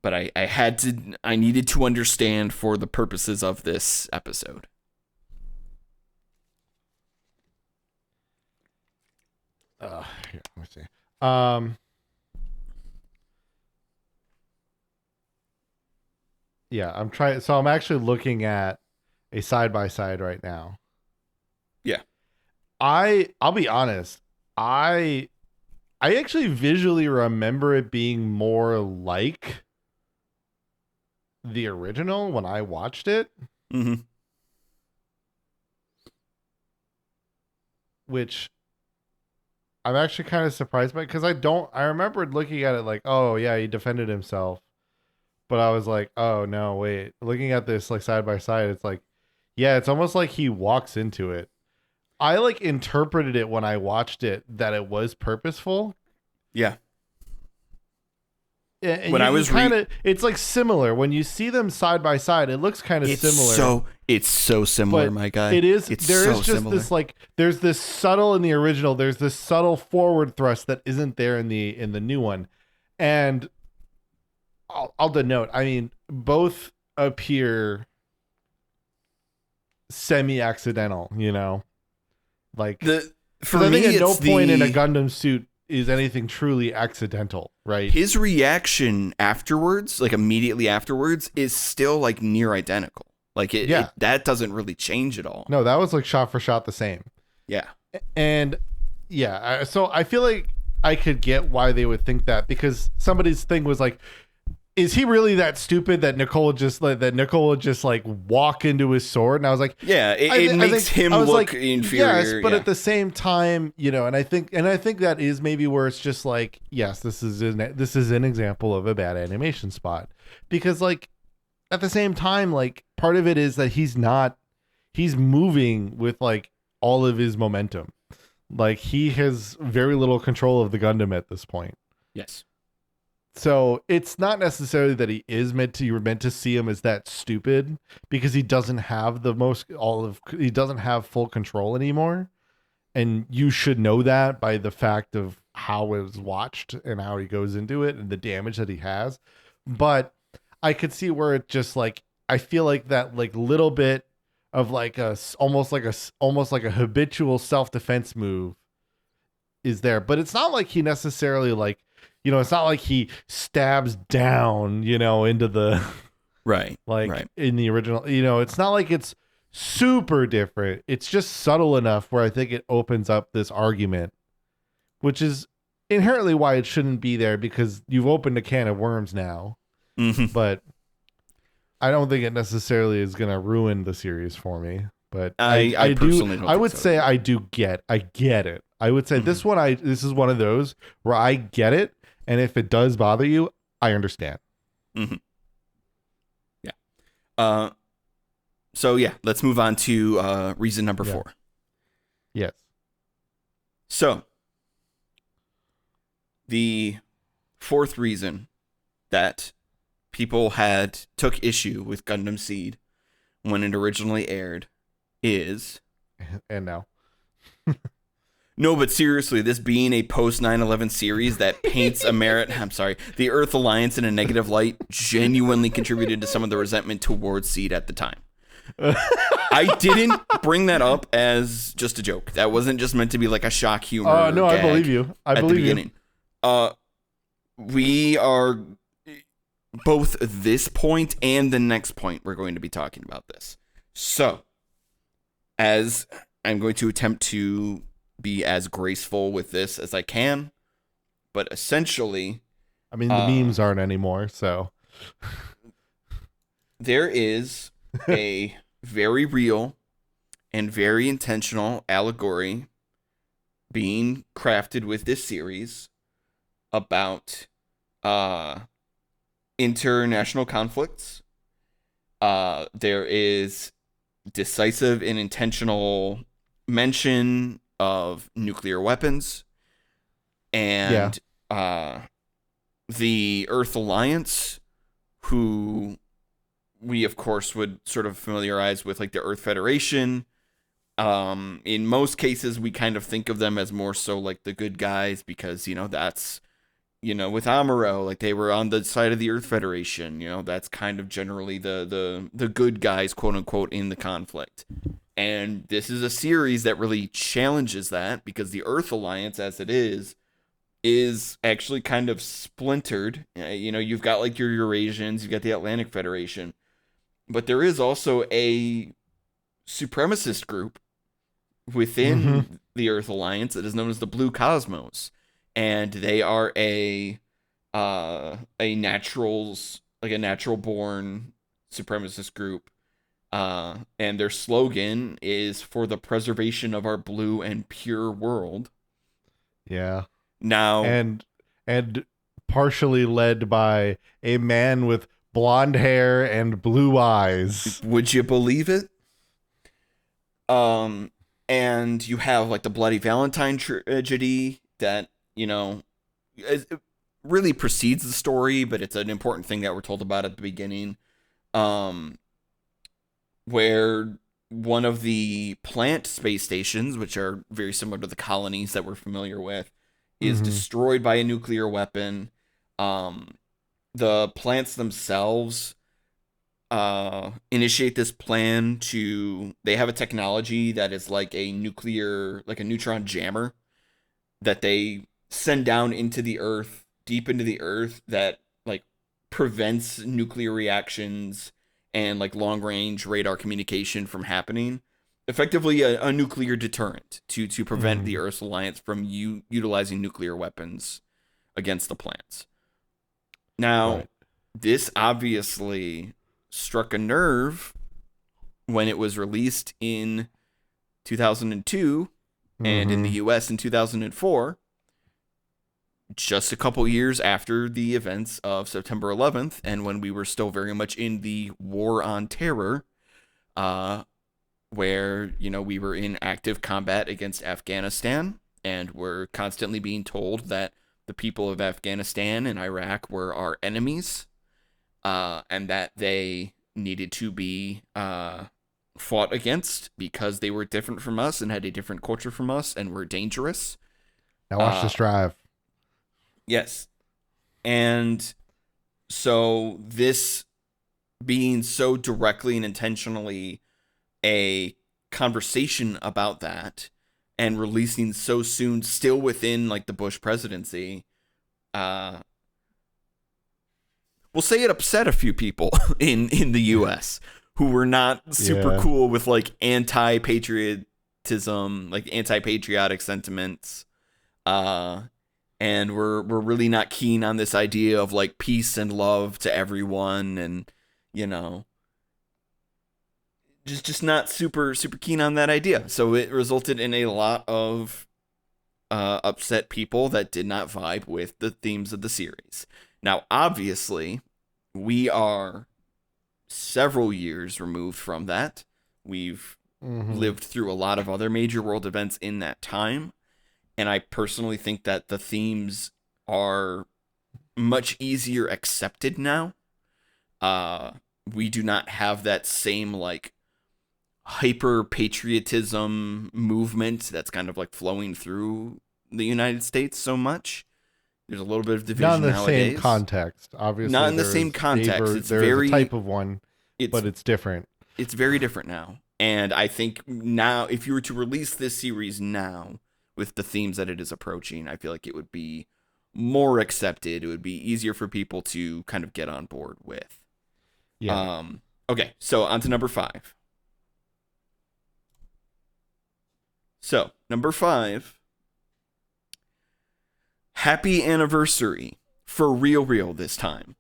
I needed to understand for the purposes of this episode. Here, let me see. Yeah, I'm trying. So I'm actually looking at a side by side right now. Yeah. I'll be honest. I actually visually remember it being more like the original when I watched it. Mm-hmm. Which I'm actually kind of surprised by, because I remembered looking at it like, oh yeah, he defended himself. But I was like, oh no, wait. Looking at this like side by side, it's like, yeah, it's almost like he walks into it. I like interpreted it when I watched it that it was purposeful. Yeah. And when I was kind of, it's like similar when you see them side by side. It looks kind of similar. It's so similar, my guy. It is. It's there so is just similar. this like. There's this subtle in the original. There's this subtle forward thrust that isn't there in the new one, and I'll denote. I mean, both appear semi-accidental. You know, like for I me, think at no point in a Gundam suit is anything truly accidental, right? His reaction afterwards, like immediately afterwards, is still like near identical. Like that doesn't really change at all. No, that was like shot for shot the same. Yeah. And yeah, so I feel like I could get why they would think that, because somebody's thing was like, is he really that stupid that Nicole would just like walk into his sword? And I was like, yeah, it makes him look like, inferior. Yes, but at the same time, you know, and I think that is maybe where it's just like, yes, this is an example of a bad animation spot, because like at the same time, like part of it is that he's moving with like all of his momentum. Like he has very little control of the Gundam at this point. Yes. So it's not necessarily that he is you're meant to see him as that stupid, because he doesn't have he doesn't have full control anymore. And you should know that by the fact of how it was watched and how he goes into it and the damage that he has. But I could see where it just like, I feel like that like little bit of like almost like a habitual self-defense move is there, but it's not like he necessarily like, you know, it's not like he stabs down, you know, into the right, like in the original, you know, it's not like it's super different. It's just subtle enough where I think it opens up this argument, which is inherently why it shouldn't be there, because you've opened a can of worms now. Mm-hmm. But I don't think it necessarily is going to ruin the series for me. But I personally don't. I would say I get it. I would say this is one of those where I get it. And if it does bother you, I understand. Mm-hmm. Yeah. So yeah, let's move on to reason number 4. Yes. So the fourth reason that people took issue with Gundam SEED when it originally aired is, and now. No, but seriously, this being a post 9/11 series that paints the Earth Alliance in a negative light genuinely contributed to some of the resentment towards SEED at the time. I didn't bring that up as just a joke. That wasn't just meant to be like a shock humor. No, I believe you. I believe you. We are both this point and the next point we're going to be talking about this. So, as I'm going to attempt to be as graceful with this as I can, but essentially, I mean, the memes aren't anymore, so. There is a very real and very intentional allegory being crafted with this series about international conflicts. There is decisive and intentional mention of nuclear weapons, and the Earth Alliance, who we of course would sort of familiarize with, like, the Earth Federation. In most cases, we kind of think of them as more so like the good guys because, that's, with Amuro, like, they were on the side of the Earth Federation. That's kind of generally the good guys, quote unquote, in the conflict. And this is a series that really challenges that, because the Earth Alliance, as it is actually kind of splintered. You've got, like, your Eurasians, you've got the Atlantic Federation, but there is also a supremacist group within the Earth Alliance that is known as the Blue Cosmos, and they are a natural born supremacist group, and their slogan is "For the preservation of our blue and pure world." Yeah. Now, and partially led by a man with blonde hair and blue eyes. would you believe it? And you have, like, the Bloody Valentine tragedy that, it really precedes the story, but it's an important thing that we're told about at the beginning. Where one of the plant space stations, which are very similar to the colonies that we're familiar with, is destroyed by a nuclear weapon. The plants themselves initiate this plan they have a technology that is like a neutron jammer that they send down into the earth, deep into the earth, that, like, prevents nuclear reactions and, like, long range radar communication from happening. Effectively a nuclear deterrent to prevent the Earth Alliance from utilizing nuclear weapons against the plants. Now, this obviously struck a nerve when it was released in 2002 and in the US in 2004, just a couple years after the events of September 11th, and when we were still very much in the war on terror, where, we were in active combat against Afghanistan, and we're constantly being told that the people of Afghanistan and Iraq were our enemies, and that they needed to be fought against because they were different from us and had a different culture from us and were dangerous. Now watch this drive. Yes. And so this being so directly and intentionally a conversation about that, and releasing so soon, still within, like, the Bush presidency, we'll say it upset a few people in the U.S. who were not super cool with, like, anti-patriotism, like, anti-patriotic sentiments, and we're really not keen on this idea of, like, peace and love to everyone, and, just not super keen on that idea. So it resulted in a lot of upset people that did not vibe with the themes of the series. Now, obviously, we are several years removed from that. We've lived through a lot of other major world events in that time, and I personally think that the themes are much easier accepted now. We do not have that same, like, hyper patriotism movement that's kind of, like, flowing through the United States so much. There's a little bit of division not in the nowadays. Same context, obviously. Not in the same context. There's a type of one, but it's different. It's very different now. And I think now, if you were to release this series now with the themes that it is approaching, I feel like it would be more accepted. It would be easier for people to kind of get on board with. Yeah. Okay, so on to number 5. So, number 5. Happy Anniversary. For real this time.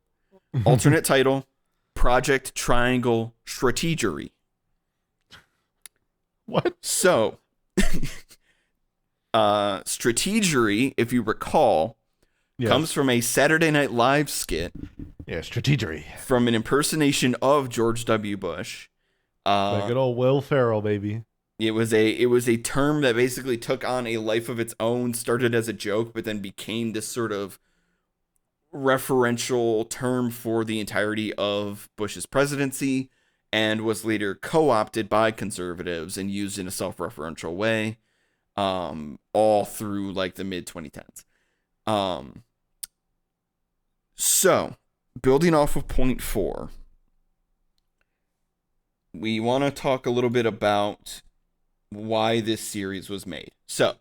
Alternate title, Project Triangle Strategery. What? So, Strategery, if you recall, Yes. comes from a Saturday Night Live skit. Yeah, strategery. From an impersonation of George W. Bush. Like good old Will Ferrell, baby. It was a term that basically took on a life of its own, started as a joke, but then became this sort of referential term for the entirety of Bush's presidency, and was later co-opted by conservatives and used in a self-referential way, all through like the mid 2010s. So, building off of point 4, we want to talk a little bit about why this series was made. So,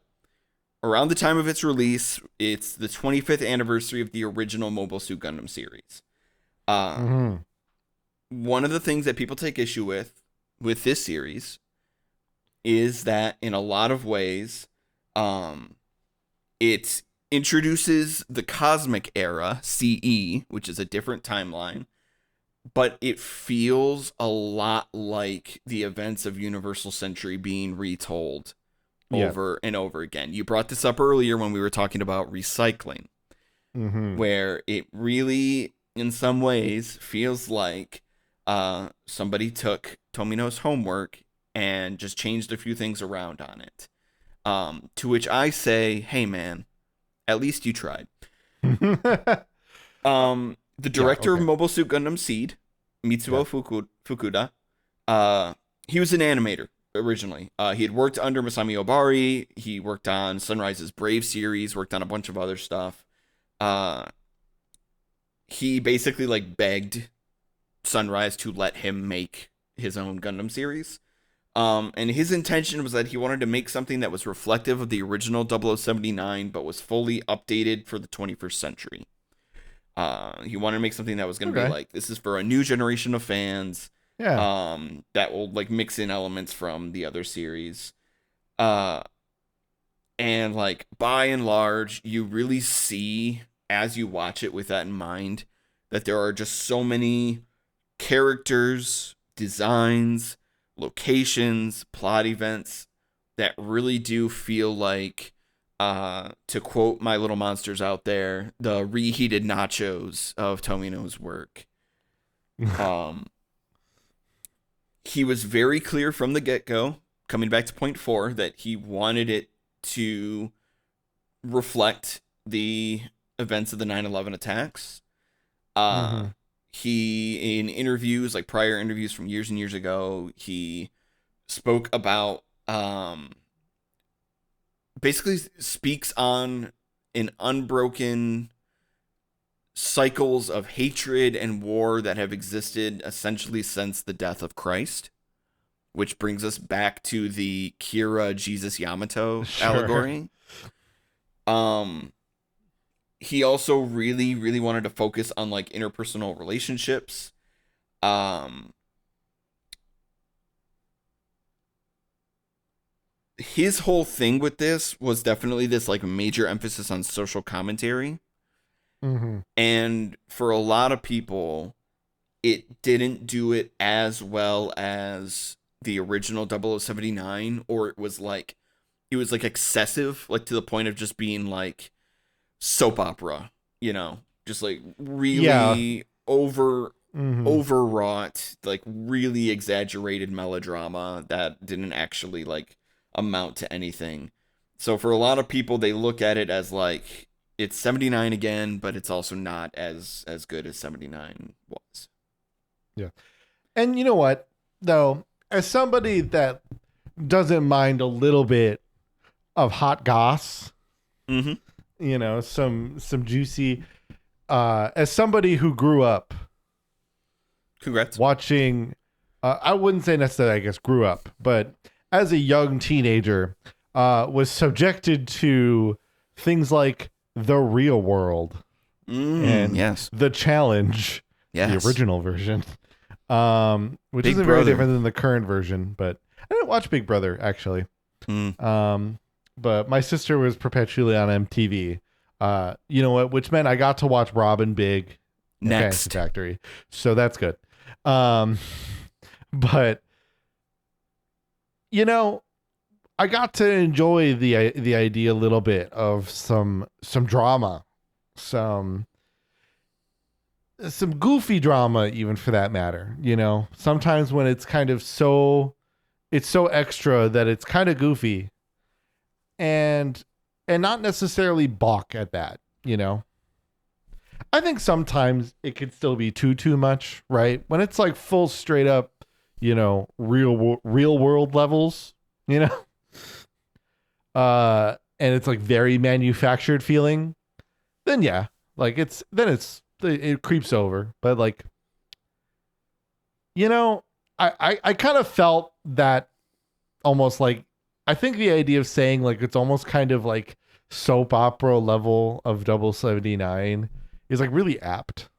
around the time of its release, it's the 25th anniversary of the original Mobile Suit Gundam series. One of the things that people take issue with this series is that in a lot of ways, it introduces the Cosmic Era, CE, which is a different timeline, but it feels a lot like the events of Universal Century being retold over and over again. You brought this up earlier when we were talking about recycling, where it really, in some ways, feels like somebody took Tomino's homework and just changed a few things around on it. To which I say, hey, man, at least you tried. The director of Mobile Suit Gundam SEED, Mitsuo Fukuda, he was an animator originally. He had worked under Masami Obari. He worked on Sunrise's Brave series, worked on a bunch of other stuff. He basically like begged Sunrise to let him make his own Gundam series. And his intention was that he wanted to make something that was reflective of the original 0079, but was fully updated for the 21st century. He wanted to make something that was going to be like, this is for a new generation of fans. Yeah. That will like mix in elements from the other series. And like by and large, you really see as you watch it with that in mind, that there are just so many characters, designs, locations, plot events that really do feel like, to quote my little monsters out there, the reheated nachos of Tomino's work. He was very clear from the get-go, coming back to point 4, that he wanted it to reflect the events of the 9/11 attacks. He, in interviews, like prior interviews from years and years ago, he spoke about, basically speaks on an unbroken cycles of hatred and war that have existed essentially since the death of Christ, which brings us back to the Kira Jesus Yamato allegory. He also really, really wanted to focus on like interpersonal relationships. His whole thing with this was definitely this like major emphasis on social commentary. And for a lot of people, it didn't do it as well as the original 0079, or it was like excessive, like to the point of just being like soap opera, you know, just like really overwrought, like really exaggerated melodrama that didn't actually like amount to anything. So for a lot of people, they look at it as like, it's 79 again, but it's also not as good as 79 was. Yeah. And you know what, though, as somebody that doesn't mind a little bit of hot goss, you know, some juicy, as somebody who grew up watching, I wouldn't say necessarily, I guess, grew up, but as a young teenager, was subjected to things like The Real World and The Challenge, the original version, which Big isn't Brother. very different than the current version. But I didn't watch Big Brother, actually. But my sister was perpetually on MTV. You know what? Which meant I got to watch Robin Big and Next. Fantasy Factory. So that's good. But you know, I got to enjoy the idea a little bit of some drama, some goofy drama, even for that matter. You know, sometimes when it's kind of so extra that it's kind of goofy, and not necessarily balk at that. You know, I think sometimes it could still be too much, right? When it's like full straight up, you know, real world levels, you know. And it's like very manufactured feeling, then yeah, like it creeps over. But like, you know, I kind of felt that almost like, I think the idea of saying like it's almost kind of like soap opera level of Double 79 is like really apt.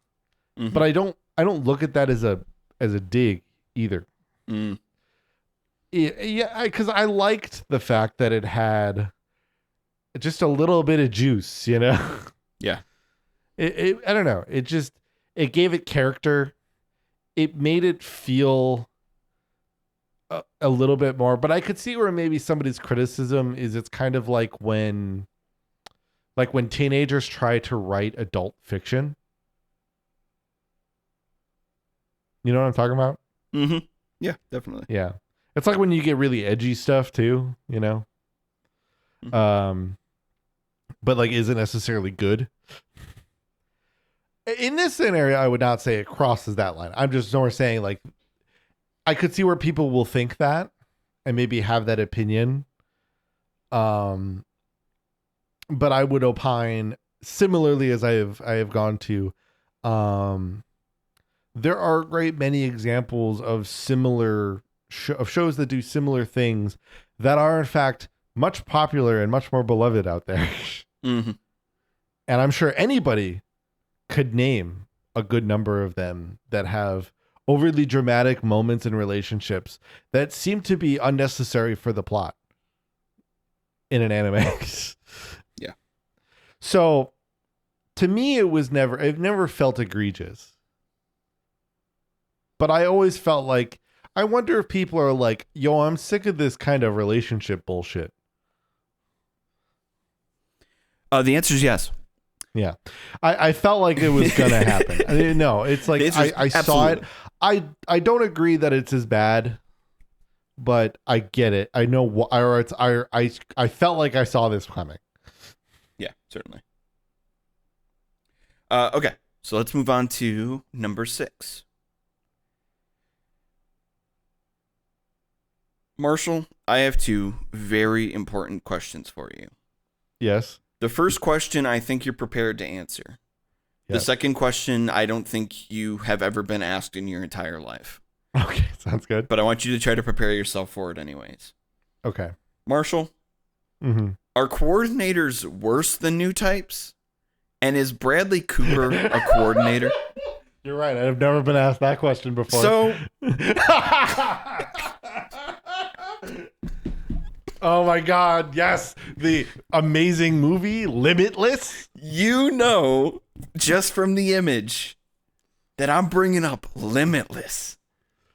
Mm-hmm. But I don't look at that as a dig either. Yeah, because I liked the fact that it had just a little bit of juice, you know. Yeah. I don't know. It gave it character. It made it feel a little bit more. But I could see where maybe somebody's criticism is it's kind of like when teenagers try to write adult fiction. You know what I'm talking about? Mm-hmm. Yeah, definitely. Yeah. It's like when you get really edgy stuff too, you know? Mm-hmm. But like isn't necessarily good. In this scenario, I would not say it crosses that line. I'm just more saying like I could see where people will think that and maybe have that opinion. But I would opine similarly as I have gone to there are a great many examples of similar of shows that do similar things that are in fact much popular and much more beloved out there. Mm-hmm. And I'm sure anybody could name a good number of them that have overly dramatic moments in relationships that seem to be unnecessary for the plot in an anime. Yeah. So to me, it never felt egregious. But I always felt like, I wonder if people are like, yo, I'm sick of this kind of relationship bullshit. The answer is yes. Yeah. I felt like it was going to happen. I didn't know. It's like, I saw it. I don't agree that it's as bad, but I get it. I know what, I felt like I saw this coming. Yeah, certainly. Okay. So let's move on to number 6. Marshall, I have 2 very important questions for you. Yes. The first question I think you're prepared to answer. Yes. The second question I don't think you have ever been asked in your entire life. Okay, sounds good. But I want you to try to prepare yourself for it anyways. Okay. Marshall, are coordinators worse than new types? And is Bradley Cooper a coordinator? You're right. I've never been asked that question before. So... Oh my God, yes. The amazing movie, Limitless. You know, just from the image, that I'm bringing up Limitless.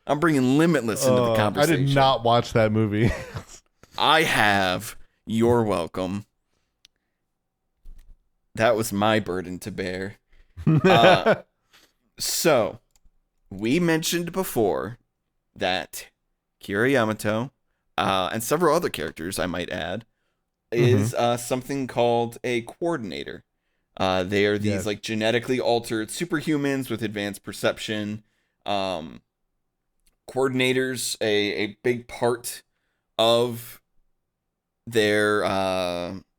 I'm bringing Limitless into the conversation. I did not watch that movie. I have. You're welcome. That was my burden to bear. So, we mentioned before that Kira Yamato, and several other characters, I might add, is something called a coordinator. They are these like genetically altered superhumans with advanced perception. Coordinators, a big part of their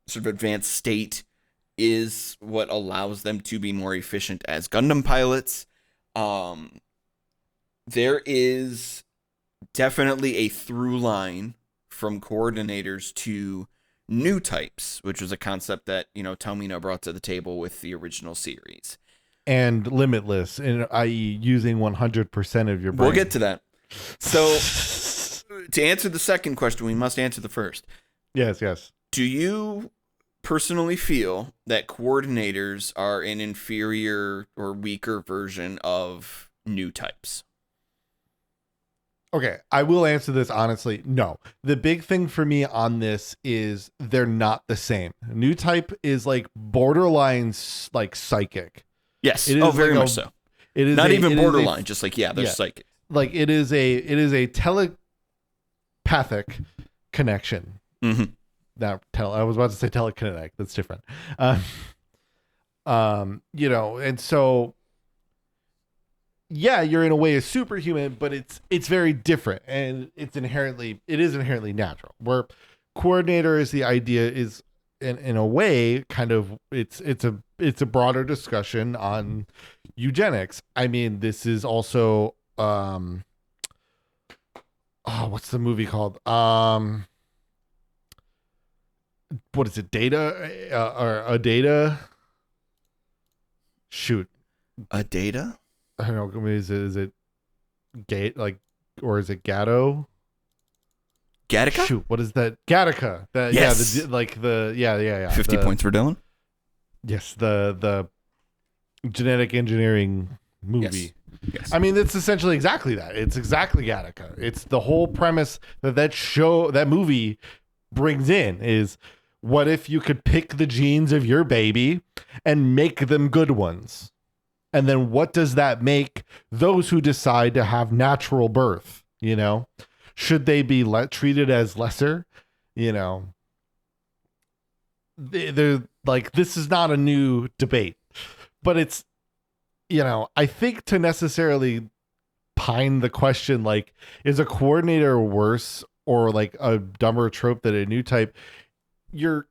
sort of advanced state is what allows them to be more efficient as Gundam pilots. There is definitely a through line from coordinators to new types, which was a concept that, you know, Tomino brought to the table with the original series. And Limitless, i.e. using 100% of your brain. We'll get to that. So, to answer the second question, we must answer the first. Yes, yes. Do you personally feel that coordinators are an inferior or weaker version of new types? Okay, I will answer this honestly. No. The big thing for me on this is they're not the same. New type is like borderline like psychic. Yes. It is Oh, very like much so. it is Not a, even it is a- borderline, just like, they're yeah, psychic. like it is a telepathic connection. Mm-hmm. I was about to say telekinetic. That's different. And so yeah, you're in a way a superhuman, but it's very different, and it is inherently natural. Where coordinator is the idea is in a way kind of it's a broader discussion on eugenics. I mean, this is also what's the movie called? What is it? Data or a data? Shoot, A data? I don't know. Is it gate like, or is it Gatto? Gattaca? Shoot, what is that? Gattaca. Yes. Yeah. 50 points for Dylan? Yes, the genetic engineering movie. Yes. I mean, it's essentially exactly that. It's exactly Gattaca. It's the whole premise that movie brings in is, what if you could pick the genes of your baby and make them good ones? And then what does that make those who decide to have natural birth? Should they be treated as lesser? They're like, this is not a new debate, but it's, I think to necessarily pine the question, like, is a coordinator worse or like a dumber trope than a new type? You're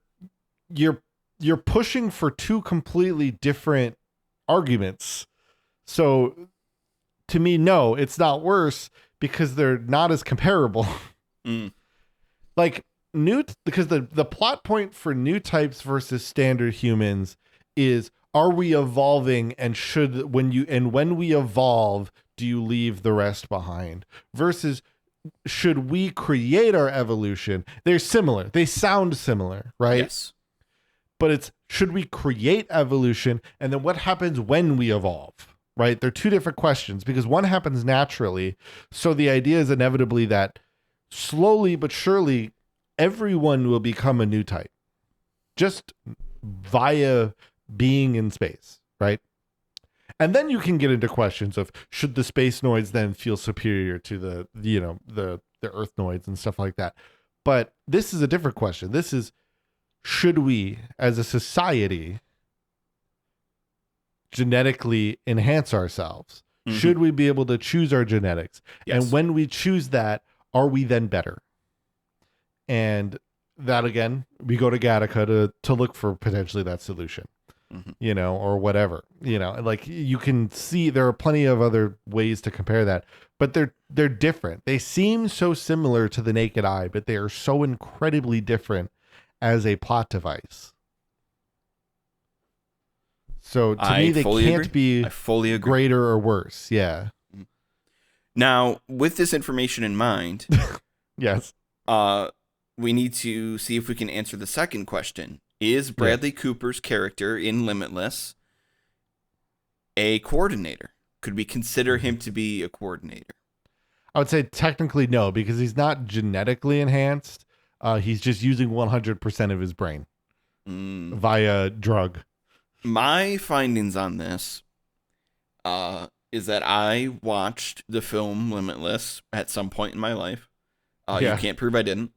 pushing for two completely different arguments. So to me, no, it's not worse because they're not as comparable. Like because the plot point for new types versus standard humans is, are we evolving, and when we evolve, do you leave the rest behind? Versus, should we create our evolution? They're similar. They sound similar, right? Yes. But it's, should we create evolution, and then what happens when we evolve, right? They're two different questions because one happens naturally. So the idea is inevitably that slowly but surely everyone will become a new type just via being in space, right? And then you can get into questions of, should the space noids then feel superior to the earth noids and stuff like that. But this is a different question. This is, should we as a society genetically enhance ourselves? Mm-hmm. Should we be able to choose our genetics? Yes. And when we choose that, are we then better? And that, again, we go to Gattaca to look for potentially that solution. Mm-hmm. Or whatever, like, you can see there are plenty of other ways to compare that, but they're different. They seem so similar to the naked eye, but they are so incredibly different as a plot device. So to me, they can't be greater or worse. Yeah. Now, with this information in mind, yes, we need to see if we can answer the second question. Is Bradley Cooper's character in Limitless a coordinator? Could we consider him to be a coordinator? I would say technically no, because he's not genetically enhanced. He's just using 100% of his brain via drug. My findings on this is that I watched the film Limitless at some point in my life. You can't prove I didn't.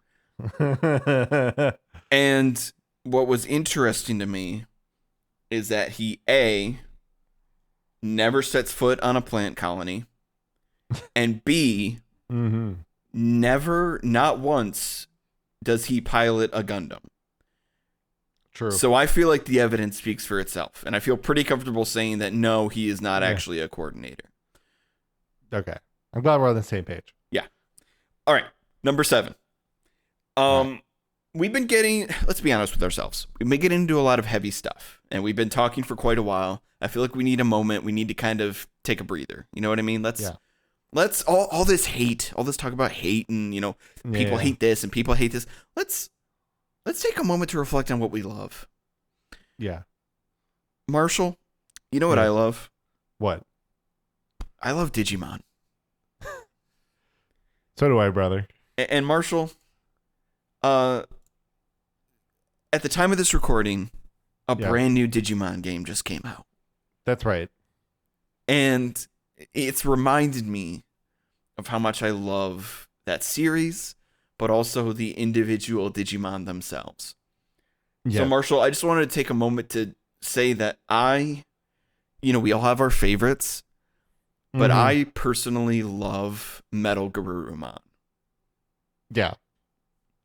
And what was interesting to me is that he, A, never sets foot on a plant colony, and B, never, not once, does he pilot a Gundam. True. So I feel like the evidence speaks for itself, and I feel pretty comfortable saying that no, he is not actually a coordinator. Okay. I'm glad we're on the same page. Yeah. All right. Number 7. We've been getting, let's be honest with ourselves, we've been getting into a lot of heavy stuff, and we've been talking for quite a while. I feel like we need a moment. We need to kind of take a breather. You know what I mean? Let's all this hate, all this talk about hate, and people hate this and people hate this. let's take a moment to reflect on what we love. Yeah. Marshall, you know what Yeah. I love? What? I love Digimon. So do I, brother. And Marshall, at the time of this recording, a Yeah. brand new Digimon game just came out. That's right. And it's reminded me of how much I love that series, but also the individual Digimon themselves. Yeah. So, Marshall, I just wanted to take a moment to say that we all have our favorites, but Mhm. I personally love Metal Garurumon. Yeah.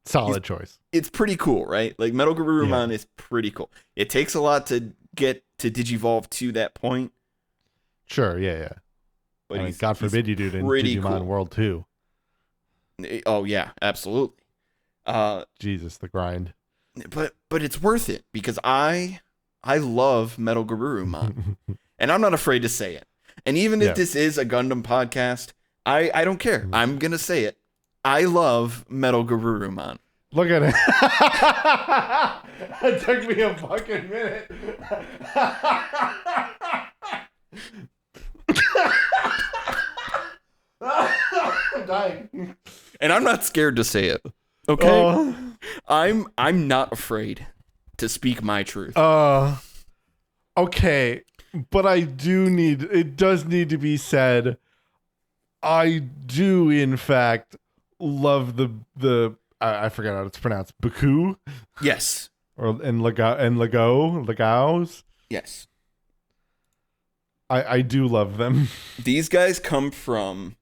Solid choice. It's pretty cool, right? Like, Metal Garurumon is pretty cool. It takes a lot to get to Digivolve to that point. Sure. Yeah. But I mean, God forbid you do it in pretty Digimon cool. World 2. Oh, yeah, absolutely. Jesus, the grind. But it's worth it because I love Metal Garurumon. And I'm not afraid to say it. And even if this is a Gundam podcast, I don't care. I'm going to say it. I love Metal Garurumon. Look at it. It took me a fucking minute. I'm dying. And I'm not scared to say it. Okay? I'm not afraid to speak my truth. Okay, but it does need to be said, I do in fact love the I forgot how it's pronounced, Baku Yes. and Legaos. Yes. I do love them. These guys come from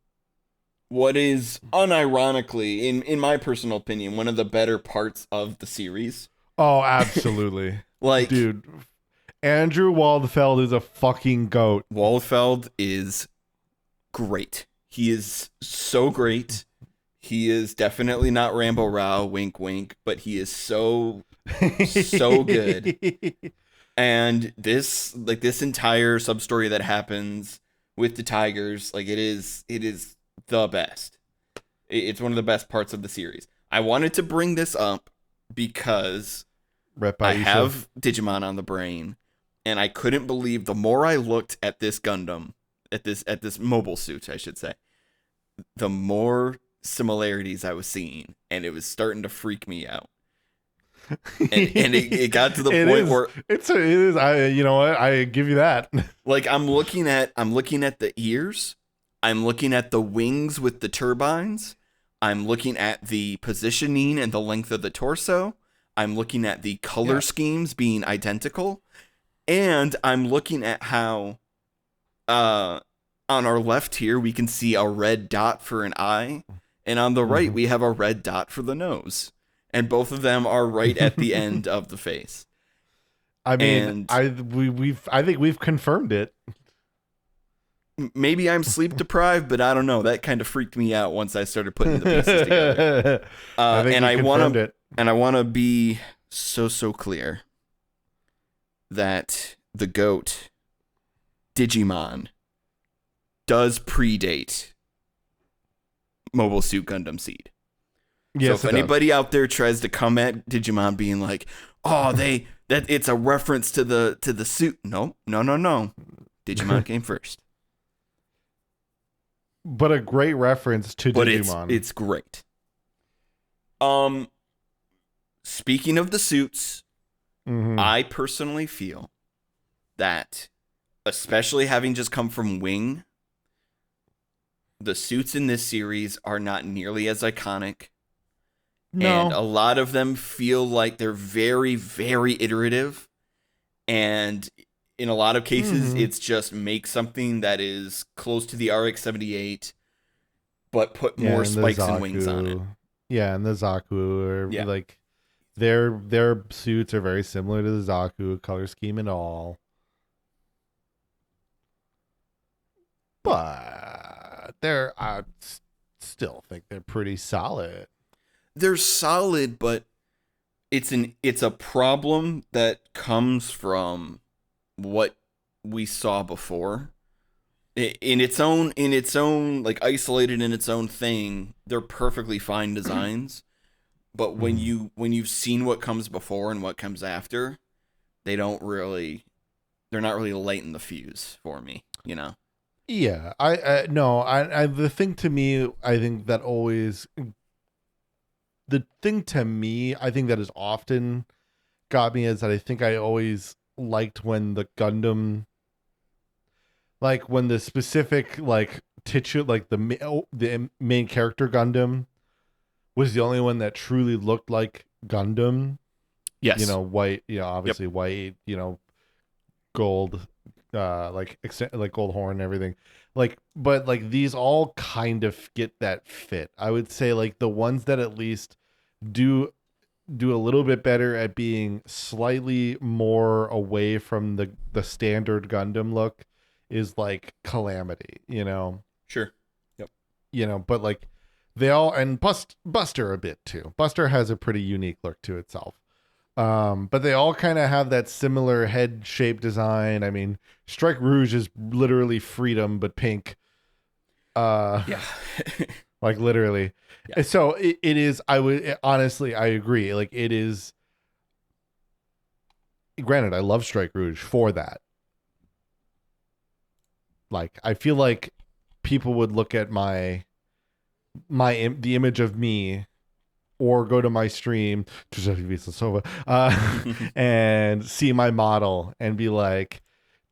what is unironically, in my personal opinion, one of the better parts of the series. Oh, absolutely. Like, dude, Andrew Waldfeld is a fucking goat. Waldfeld is great. He is so great. He is definitely not Rambo Rao, wink wink, but he is so good. And this entire sub-story that happens with the tigers, like it is the best. It's one of the best parts of the series. I wanted to bring this up because I have Digimon on the brain, and I couldn't believe the more I looked at this Gundam, at this mobile suit, I should say, the more similarities I was seeing, and it was starting to freak me out. And it got to the point where it is. You know what? I give you that. Like I'm looking at the ears, I'm looking at the wings with the turbines, I'm looking at the positioning and the length of the torso, I'm looking at the color schemes being identical, and I'm looking at how on our left here we can see a red dot for an eye, and on the right we have a red dot for the nose. And both of them are right at the end of the face. I mean, I think we've confirmed it. Maybe I'm sleep deprived, but I don't know. That kind of freaked me out once I started putting the pieces together. I want to be so clear that the GOAT Digimon does predate Mobile Suit Gundam SEED. Yes, so if anybody out there tries to come at Digimon being like, "Oh, that it's a reference to the suit," no. Digimon came first. But a great reference to Digimon. It's great. Speaking of the suits, I personally feel that, especially having just come from Wing, the suits in this series are not nearly as iconic. No. And a lot of them feel like they're very, very iterative. And in a lot of cases, it's just make something that is close to the RX-78, but put more spikes and wings on it. Yeah, and the Zaku are like their suits are very similar to the Zaku color scheme and all. But I still think they're pretty solid. They're solid, but it's a problem that comes from what we saw before. In its own like isolated in its own thing, they're perfectly fine designs. but when you've seen what comes before and what comes after, they're not really lighting the fuse for me, you know. Yeah, I no, I the thing to me, I think that always the thing to me, I think that has often got me is that I think I always liked when the Gundam, like when the specific like titular, like the main character Gundam was the only one that truly looked like Gundam. Yes. You know, white, obviously white, gold, like gold horn and everything. Like, but like these all kind of get that fit. I would say like the ones that at least do a little bit better at being slightly more away from the standard Gundam look is like Calamity, Sure. Yep. But like they all, and Buster a bit too. Buster has a pretty unique look to itself. But they all kind of have that similar head shape design. I mean, Strike Rouge is literally freedom but pink. Yeah. Like literally. Yeah. So it is, honestly, I agree. Like it is, granted, I love Strike Rouge for that. Like, I feel like people would look at the image of me or go to my stream and see my model and be like,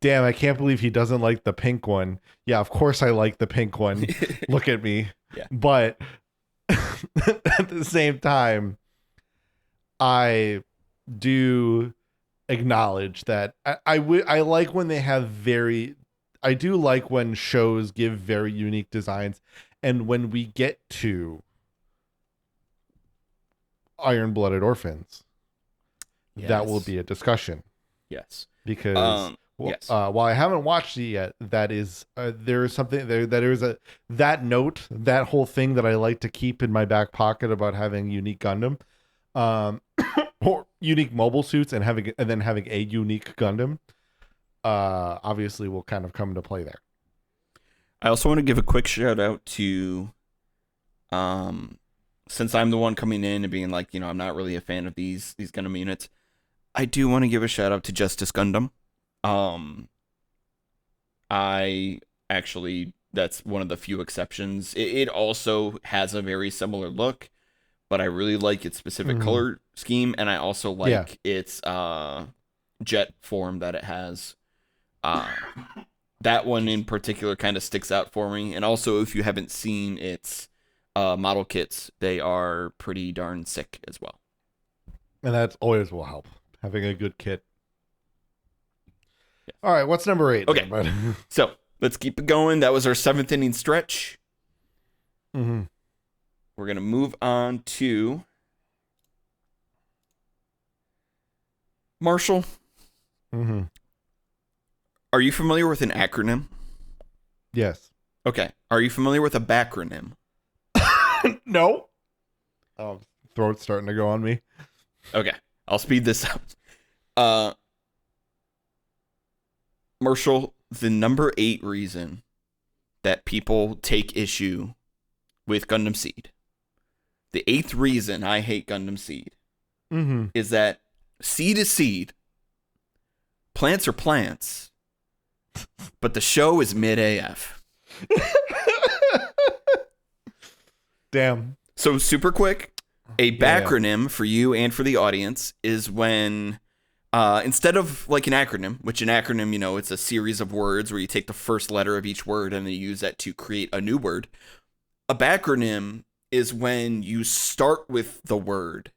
damn, I can't believe he doesn't like the pink one. Yeah, of course I like the pink one. Look at me. Yeah. But at the same time, I do acknowledge that I like when they have I do like when shows give very unique designs, and when we get to Iron-Blooded Orphans, that will be a discussion. Yes. Because yes. While I haven't watched it yet, that is there is something there that is that note, that whole thing that I like to keep in my back pocket about having unique Gundam, or unique mobile suits, and then having a unique Gundam. Obviously will kind of come into play there. I also want to give a quick shout out to, since I'm the one coming in and being like, I'm not really a fan of these Gundam units, I do want to give a shout out to Justice Gundam. That's one of the few exceptions. It also has a very similar look, but I really like its specific color scheme, and I also like its jet form that it has. That one in particular kind of sticks out for me. And also, if you haven't seen its model kits, they are pretty darn sick as well. And that always will help, having a good kit. Yeah. All right, what's number 8? Okay, so let's keep it going. That was our 7th inning stretch. Mm-hmm. We're going to move on to Marshall. Mm-hmm. Are you familiar with an acronym? Yes. Okay. Are you familiar with a backronym? No. Oh, throat's starting to go on me. Okay. I'll speed this up. Marshall, the number 8 reason that people take issue with Gundam SEED, the 8th reason I hate Gundam SEED, is that seed is seed, plants are plants, but the show is mid AF. Damn. So super quick, a backronym for you and for the audience is when instead of like an acronym, which an acronym, it's a series of words where you take the first letter of each word and then you use that to create a new word. A backronym is when you start with the word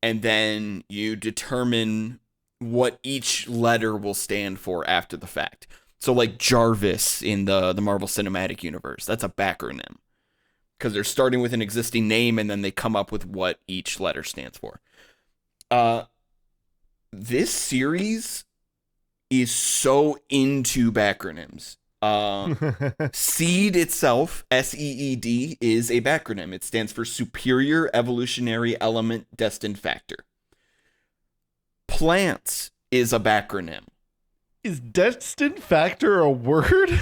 and then you determine what each letter will stand for after the fact. So like Jarvis in the Marvel Cinematic Universe, that's a backronym. Because they're starting with an existing name and then they come up with what each letter stands for. This series is so into backronyms. SEED itself, SEED, is a backronym. It stands for Superior Evolutionary Element Destined Factor. Plants is a backronym. Is destined factor a word?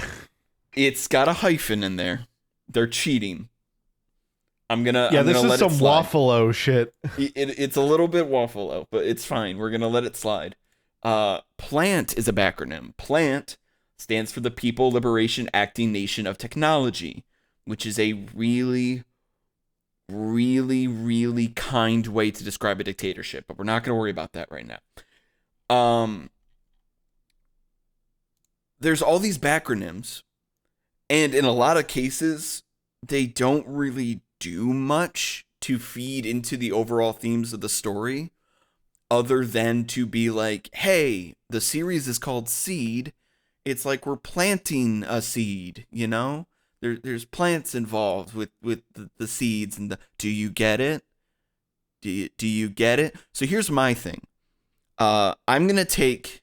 It's got a hyphen in there. They're cheating. I'm gonna this is let some it slide. waffle shit. It's a little bit waffle, but it's fine. We're gonna let it slide. PLANT is a backronym. PLANT stands for the People Liberation Acting Nation of Technology, which is a really, really, really kind way to describe a dictatorship. But we're not gonna worry about that right now. There's all these backronyms, and in a lot of cases, they don't really do much to feed into the overall themes of the story, other than to be like, hey, the series is called Seed. It's like we're planting a seed, you know? There's plants involved with the seeds and the. Do you get it? Do you get it? So here's my thing. I'm gonna take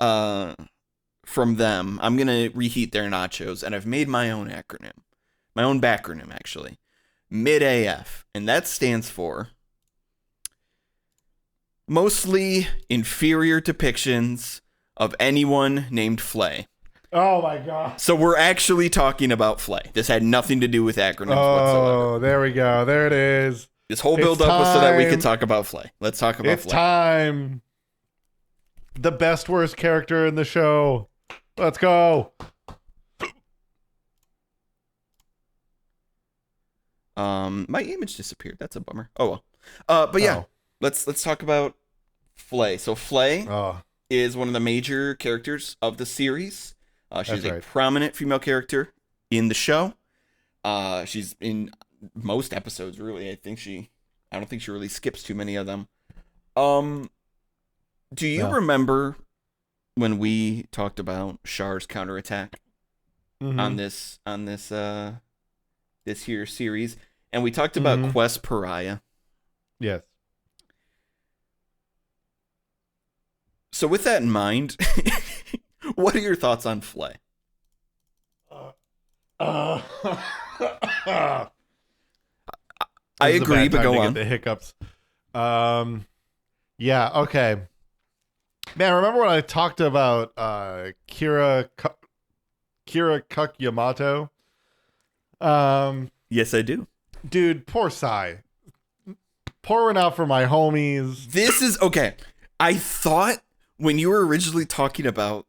from them. I'm gonna reheat their nachos, and I've made my own acronym, my own backronym actually, Mid AF, and that stands for mostly inferior depictions of anyone named Flay. Oh my god. So we're actually talking about Flay. This had nothing to do with acronyms whatsoever. Oh, there we go. There it is. This whole build up was so that we could talk about Flay. Let's talk about Flay. It's time. The best worst character in the show. Let's go. My image disappeared. That's a bummer. Oh well. But yeah, let's talk about Flay. So Flay is one of the major characters of the series. She's a prominent female character in the show. She's in most episodes, really. I don't think she really skips too many of them. Do you remember when we talked about Char's counterattack on this here series, and we talked about Quest Pariah? Yes. So with that in mind, what are your thoughts on Flay? I agree, but go on. Get the hiccups. Yeah. Okay. Man, remember when I talked about Kira Cuck Yamato? Yes, I do. Dude, poor Sai. Pouring out for my homies. This is okay. I thought when you were originally talking about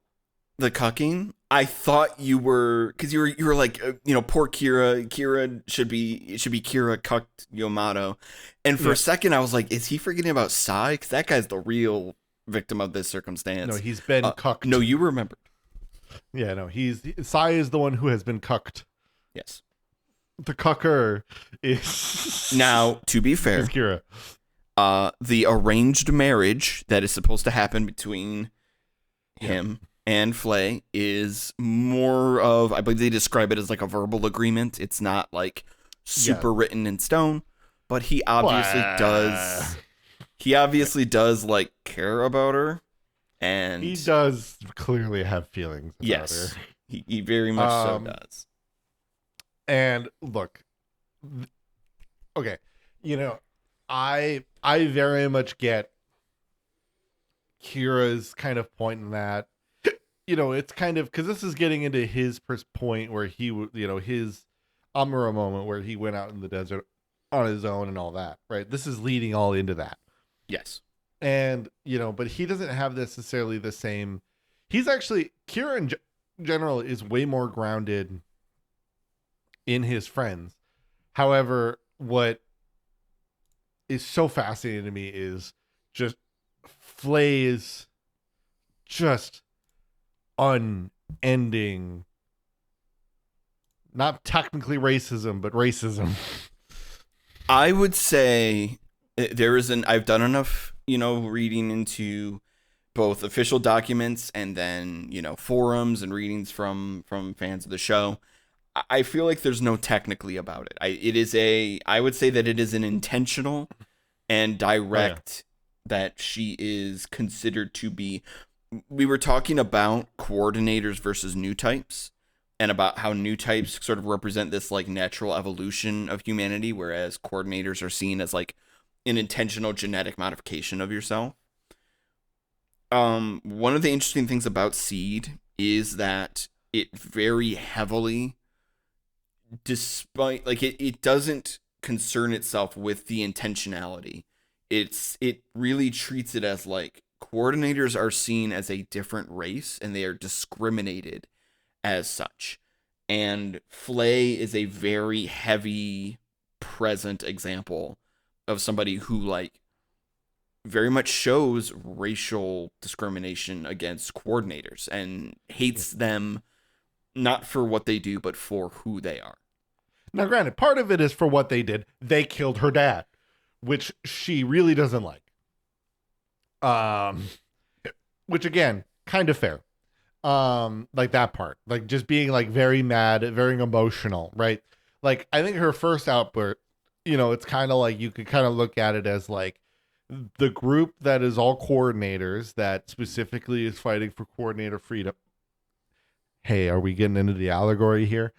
the cucking, I thought you were, because you were like, poor Kira. Kira should be Kira cucked Yamato, and for a second I was like, is he forgetting about Sai? Because that guy's the real victim of this circumstance. No, he's been cucked. No, you remembered. Yeah, no, Sai is the one who has been cucked. Yes. The cucker is now, to be fair, is Kira. The arranged marriage that is supposed to happen between him and Flay is more of, I believe they describe it as like a verbal agreement. It's not like super written in stone, but he obviously does. He obviously does like care about her, and he does clearly have feelings about her. He very much so does. And look, okay, I very much get Kira's kind of point in that, it's kind of, because this is getting into his point where he, his Amuro moment where he went out in the desert on his own and all that, right? This is leading all into that. Yes. And, but he doesn't have necessarily the same, Kira in general is way more grounded in his friends. However, what is so fascinating to me is just Flay's just unending, not technically racism, but racism. I would say I've done enough, reading into both official documents and then, forums and readings from fans of the show. I feel like there's no technically about it. I would say that it is an intentional and direct that she is considered to be. We were talking about coordinators versus new types, and about how new types sort of represent this like natural evolution of humanity, whereas coordinators are seen as like an intentional genetic modification of yourself. One of the interesting things about Seed is that it very heavily, despite like it doesn't concern itself with the intentionality. It really treats it as like coordinators are seen as a different race and they are discriminated as such. And Flay is a very heavy present example of somebody who like very much shows racial discrimination against coordinators and hates them not for what they do but for who they are. Now, granted, part of it is for what they did. They killed her dad, which she really doesn't like. Which again, kind of fair. Like that part, like just being like very mad, very emotional, right? Like I think her first outburst, it's kind of like you could kind of look at it as like the group that is all coordinators that specifically is fighting for coordinator freedom. Hey, are we getting into the allegory here?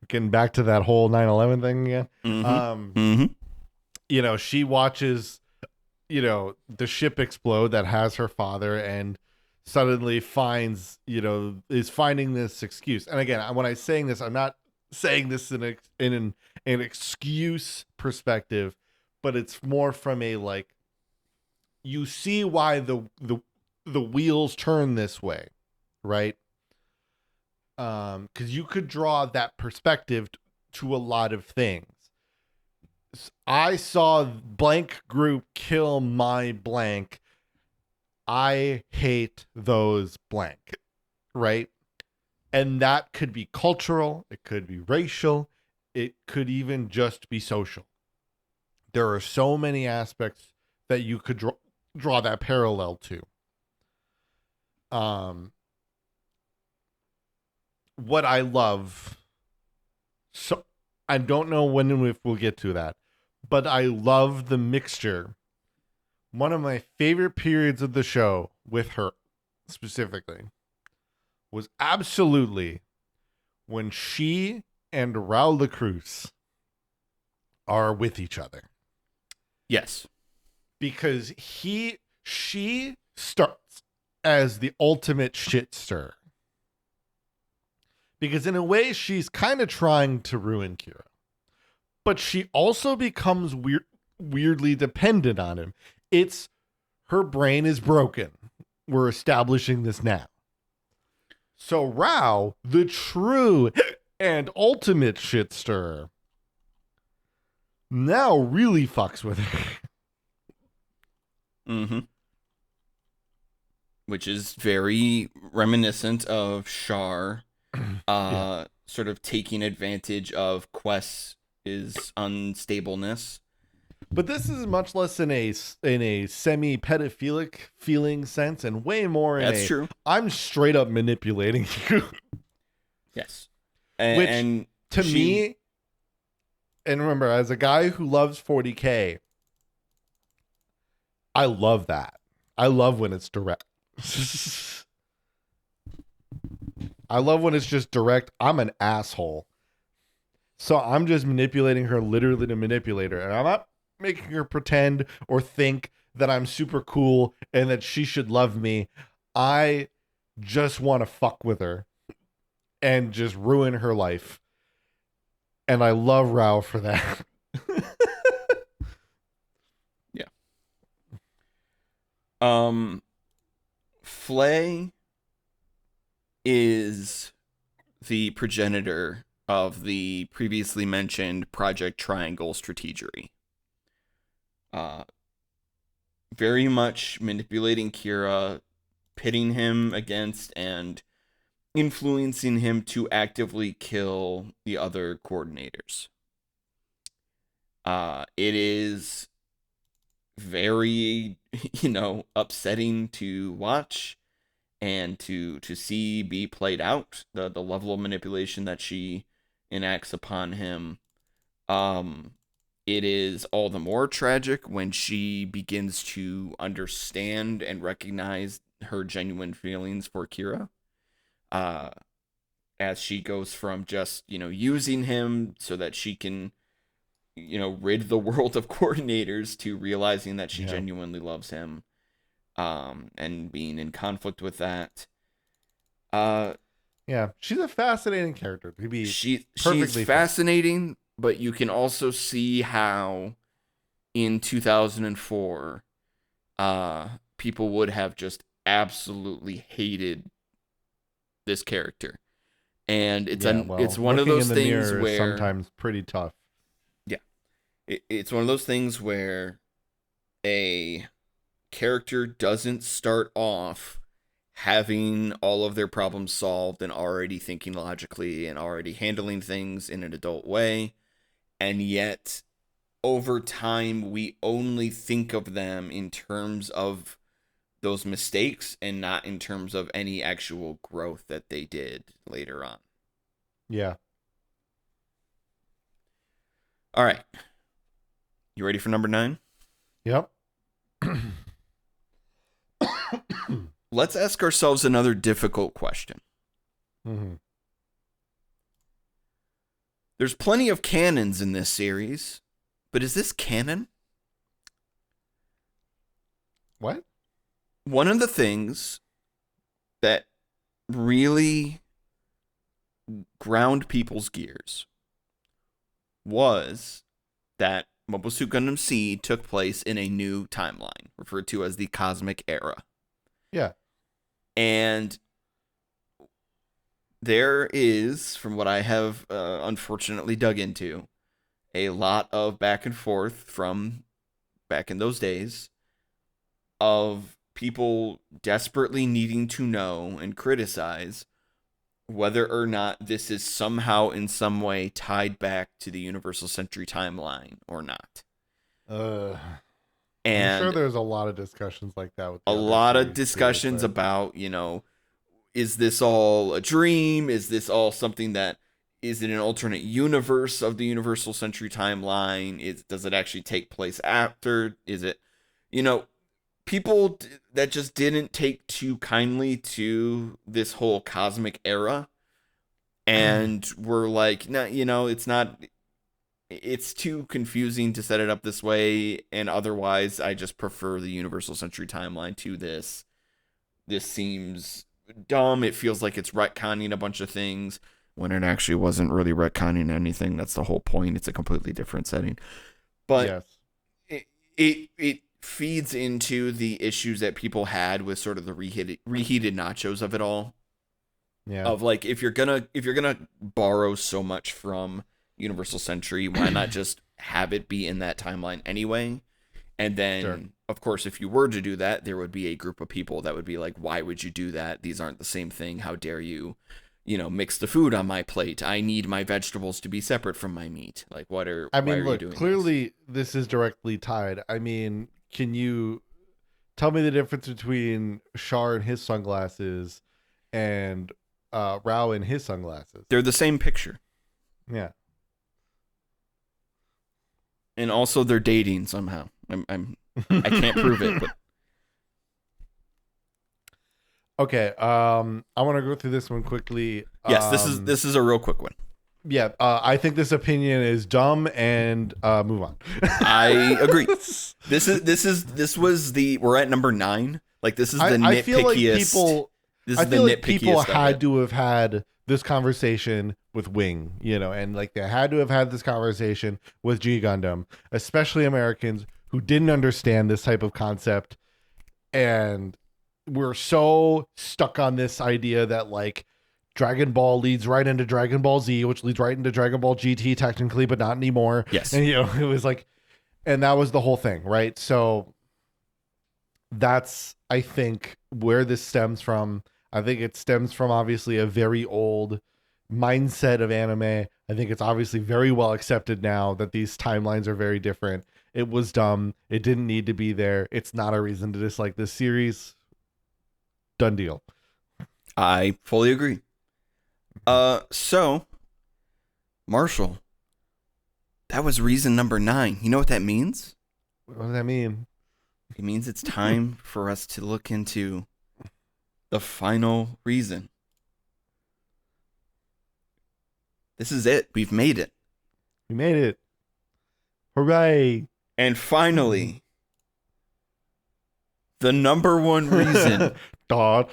Getting back to that whole 9/11 thing again. She watches, the ship explode that has her father and suddenly finds, is finding this excuse. And again, when I'm saying this, I'm not saying this in an excuse perspective, but it's more from a like, you see why the wheels turn this way, right? Because you could draw that perspective to a lot of things. I saw blank group kill my blank. I hate those blank, right? And that could be cultural, it could be racial, it could even just be social. There are so many aspects that you could draw that parallel to. What I love, so I don't know if we'll get to that, but I love the mixture. One of my favorite periods of the show with her specifically was absolutely when she and Raul de Cruz are with each other. Yes. Because she starts as the ultimate shit stirrer. Because in a way, she's kind of trying to ruin Kira. But she also becomes weirdly dependent on him. It's her brain is broken. We're establishing this now. So Rao, the true and ultimate shit stirrer, now really fucks with her. Mm-hmm. Which is very reminiscent of Char, sort of taking advantage of Quest's unstableness. But this is much less in a semi-pedophilic feeling sense and way more in true. I'm straight up manipulating you. Yes. And to me, and remember, as a guy who loves 40K, I love that. I love when it's direct. I love when it's just direct. I'm an asshole. So I'm just manipulating her literally to manipulate her. And I'm not making her pretend or think that I'm super cool and that she should love me. I just want to fuck with her and just ruin her life. And I love Rao for that. Yeah. Flay is the progenitor of the previously mentioned Project Triangle strategery. Very much manipulating Kira, pitting him against and influencing him to actively kill the other coordinators. It is very, upsetting to watch and to see be played out, the level of manipulation that she enacts upon him. It is all the more tragic when she begins to understand and recognize her genuine feelings for Kira. As she goes from just, using him so that she can, rid the world of coordinators to realizing that she genuinely loves him, and being in conflict with that. Yeah, she's a fascinating character to be. She's perfectly fascinating, but you can also see how in 2004, people would have just absolutely hated this character. And Yeah, well, it's one of looking in those the things mirror is where, sometimes pretty tough. yeah, it's one of those things where a character doesn't start off having all of their problems solved and already thinking logically and already handling things in an adult way. And yet, over time, we only think of them in terms of those mistakes and not in terms of any actual growth that they did later on. Yeah. All right. You ready for number 9? Yep. Let's ask ourselves another difficult question. Mm-hmm. There's plenty of canons in this series, but is this canon? What? One of the things that really ground people's gears was that Mobile Suit Gundam SEED took place in a new timeline, referred to as the Cosmic Era. Yeah. And there is, from what I have unfortunately dug into, a lot of back and forth from back in those days of people desperately needing to know and criticize whether or not this is somehow in some way tied back to the Universal Century timeline or not. I'm And sure there's a lot of discussions like that with the a other lot of series discussions too, about, is this all a dream? Is this all something that is in an alternate universe of the Universal Century timeline? Does it actually take place after? Is it, people that just didn't take too kindly to this whole cosmic era and were like, no, it's not, it's too confusing to set it up this way, and otherwise I just prefer the Universal Century timeline to this. This seems dumb. It feels like it's retconning a bunch of things when it actually wasn't really retconning anything. That's the whole point. It's a completely different setting. But yes. it feeds into the issues that people had with sort of the reheated nachos of it all. Yeah. Of like, if you're gonna borrow so much from Universal Century, why not just have it be in that timeline anyway? And then, Sure. of course, if you were to do that, there would be a group of people that would be like, why would you do that? These aren't the same thing. How dare you, mix the food on my plate? I need my vegetables to be separate from my meat. Like, why are you doing clearly this is directly tied. I mean, can you tell me the difference between Shar and his sunglasses and Rao and his sunglasses? They're the same picture. Yeah. And also they're dating somehow. I can't prove it, but okay. I want to go through this one quickly. Yes, this is a real quick one. Yeah, I think this opinion is dumb, and move on. I agree. We're at number 9. Like, this is the nitpickiest. I feel like people. This I is the feel like nitpickiest people of had it. to have had this conversation with Wing, and like they had to have had this conversation with G Gundam, especially Americans who didn't understand this type of concept, and we're so stuck on this idea that like Dragon Ball leads right into Dragon Ball Z, which leads right into Dragon Ball GT technically, but not anymore. Yes. And it was like, and that was the whole thing, right? So that's, I think, where this stems from. I think it stems from obviously a very old mindset of anime. I think it's obviously very well accepted now that these timelines are very different. It was dumb. It didn't need to be there. It's not a reason to dislike this series. Done deal. I fully agree. So, Marshall, that was reason number 9. You know what that means? What does that mean? It means it's time for us to look into the final reason. This is it. We've made it. We made it. Hooray. And finally, the number one reason The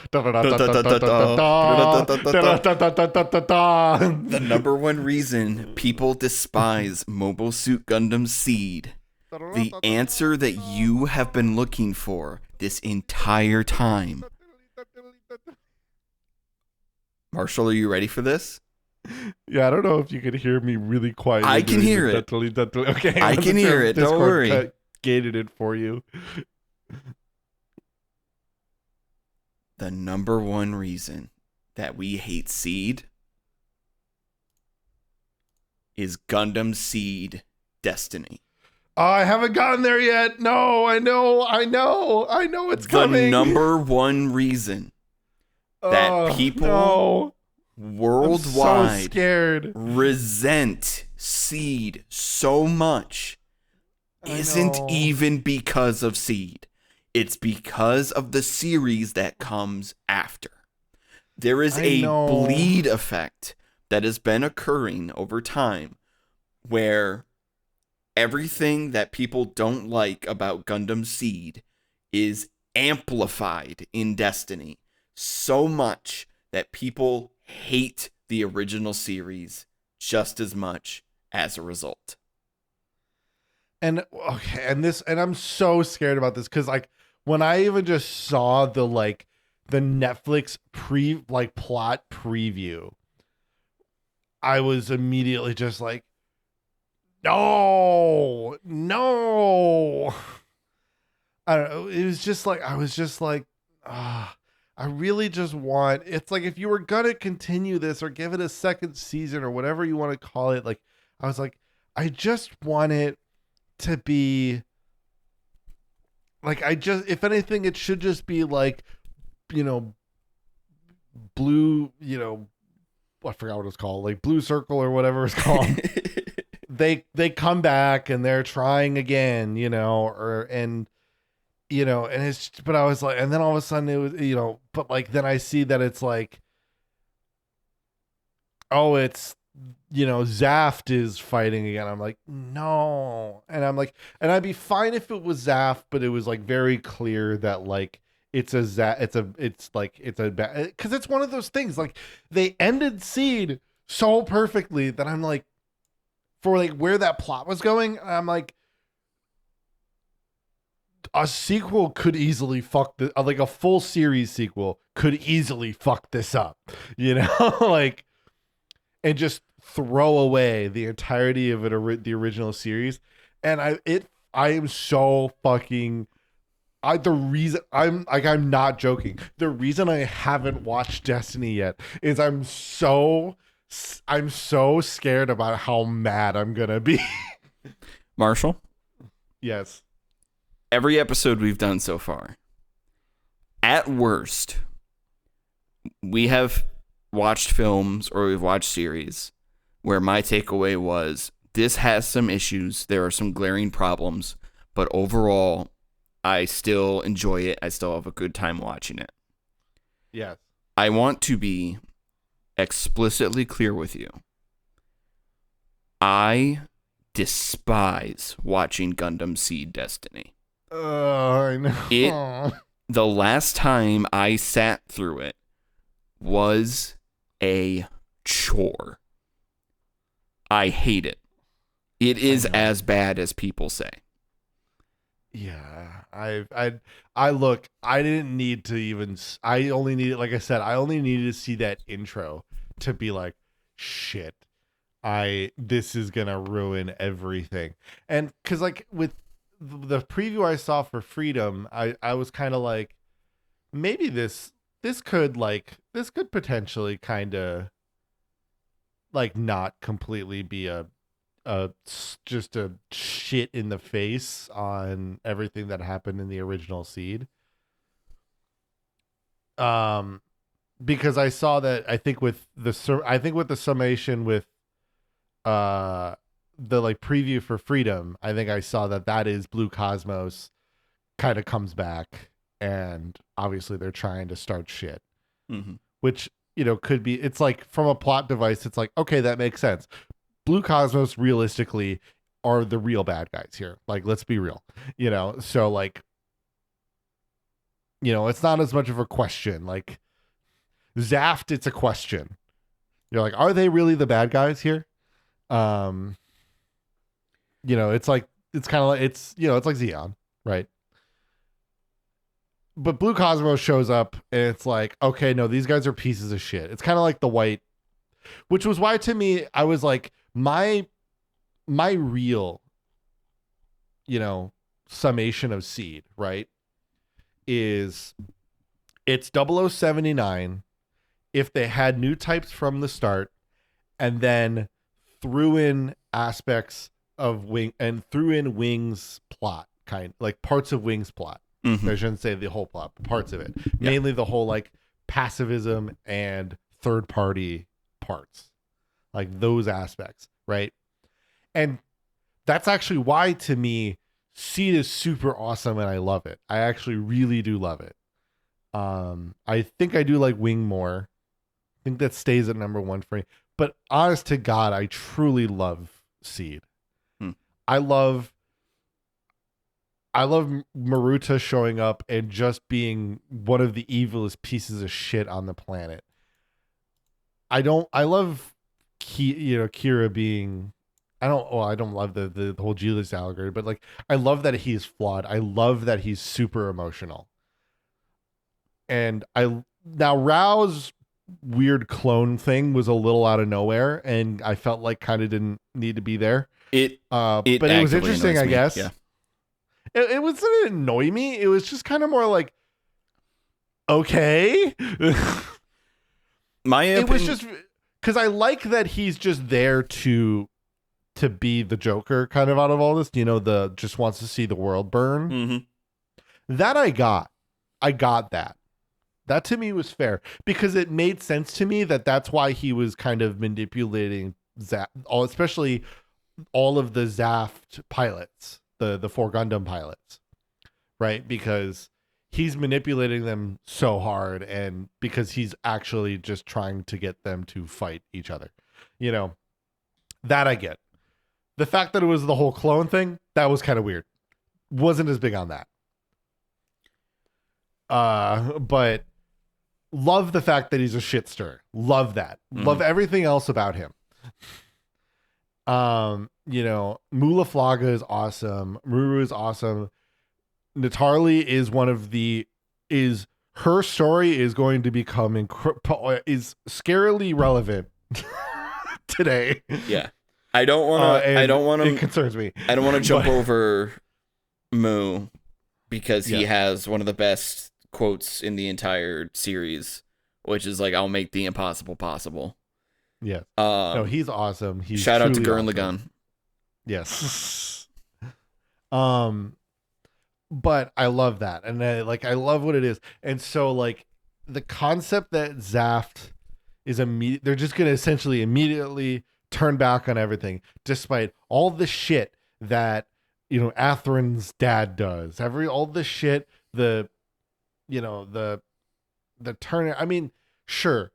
number one reason people despise Mobile Suit Gundam Seed. The answer that you have been looking for this entire time. Marshall, are you ready for this? Yeah, I don't know if you could hear me really quietly. I can hear it. Okay, I can hear it. Don't worry. Gated it for you. The number one reason that we hate Seed is Gundam Seed Destiny. Oh, I haven't gotten there yet. No, I know it's coming. The number one reason that people worldwide so scared. resent Seed so much isn't even because of Seed. It's because of the series that comes after. There is a bleed effect that has been occurring over time where everything that people don't like about Gundam Seed is amplified in Destiny so much that people hate the original series just as much as a result. And I'm so scared about this because like when I even just saw the Netflix plot preview, I was immediately just like, no. I don't know. It was just like, I was just like, I really just want, it's like, if you were going to continue this or give it a second season or whatever you want to call it, like, I was like, I just want it to be like, if anything, it should just be like, blue, I forgot what it's called, like Blue Circle or whatever it's called. they come back and they're trying again, and it's, but I was like, and then all of a sudden it was, but like, then I see that it's like, oh, it's, Zaft is fighting again. I'm like, no. And I'm like, and I'd be fine if it was Zaft, but it was like very clear that like, it's a bad, cause it's one of those things, like they ended Seed so perfectly that I'm like, for like where that plot was going, I'm like, a sequel could easily fuck the, like a full series sequel could easily fuck this up, like, and just throw away the entirety of the original series. And I am so fucking, the reason I'm not joking. The reason I haven't watched Destiny yet is I'm so scared about how mad I'm gonna be. Marshall? Yes. Every episode we've done so far, at worst, we have watched films or we've watched series where my takeaway was, this has some issues, there are some glaring problems, but overall, I still enjoy it. I still have a good time watching it. Yes. I want to be explicitly clear with you. I despise watching Gundam Seed Destiny. I know. The last time I sat through it was a chore. I hate it. It is as bad as people say. Yeah, I look, I didn't need to even, I only needed, like I said, I only needed to see that intro to be like, shit, this is gonna ruin everything. And cause like with the preview I saw for Freedom, I was kind of like, maybe this could potentially kind of like not completely be just a shit in the face on everything that happened in the original Seed. Because I saw that, I think with the summation with the like preview for Freedom, I think I saw that is Blue Cosmos kind of comes back, and obviously they're trying to start shit. Mm-hmm. Which, could be, it's like from a plot device, it's like, okay, that makes sense. Blue Cosmos realistically are the real bad guys here. Like, let's be real, so like, it's not as much of a question. Like Zaft, it's a question. You're like, are they really the bad guys here? Um, it's like it's kind of like it's like Xeon, right? But Blue Cosmos shows up and it's like, okay, no, these guys are pieces of shit. It's kind of like the white, which was why to me I was like, my real, summation of Seed, right, is it's 0079 if they had new types from the start and then threw in aspects of Wings plot, kind like parts of Wings plot. Mm-hmm. I shouldn't say the whole plot, but parts of it. Mainly the whole like pacifism and third party parts. Like those aspects, right? And that's actually why to me Seed is super awesome and I love it. I actually really do love it. I think I do like Wing more. I think that stays at number 1 for me. But honest to God, I truly love Seed. I love Maruta showing up and just being one of the evilest pieces of shit on the planet. I love Kira being, I don't love the whole Julius allegory, but like I love that he's flawed. I love that he's super emotional. And now Rao's weird clone thing was a little out of nowhere and I felt like kind of didn't need to be there. But it was interesting, I guess. Yeah. It didn't annoy me. It was just kind of more like, okay. It was just because I like that he's just there to be the Joker kind of out of all this. The just wants to see the world burn. Mm-hmm. That I got that. That to me was fair because it made sense to me that's why he was kind of manipulating especially all of the Zaft pilots. The 4 Gundam pilots, right? Because he's manipulating them so hard and because he's actually just trying to get them to fight each other. That I get. The fact that it was the whole clone thing, that was kind of weird. Wasn't as big on that. But love the fact that he's a shit stirrer. Love that. Love everything else about him. Mula Flaga is awesome. Ruru is awesome. Natarli is her story is going to become is scarily relevant today. Yeah. I don't want to it concerns me. I don't want to jump over Mu because he has one of the best quotes in the entire series, which is like, I'll make the impossible possible. Yeah. No, he's awesome. He's shout out to Gurren awesome. Lagann. Yes. But I love that. And I love what it is. And so like the concept that Zaft is they're just going to essentially immediately turn back on everything, despite all the shit that, Atherin's dad does. All the shit, the turn. I mean, sure.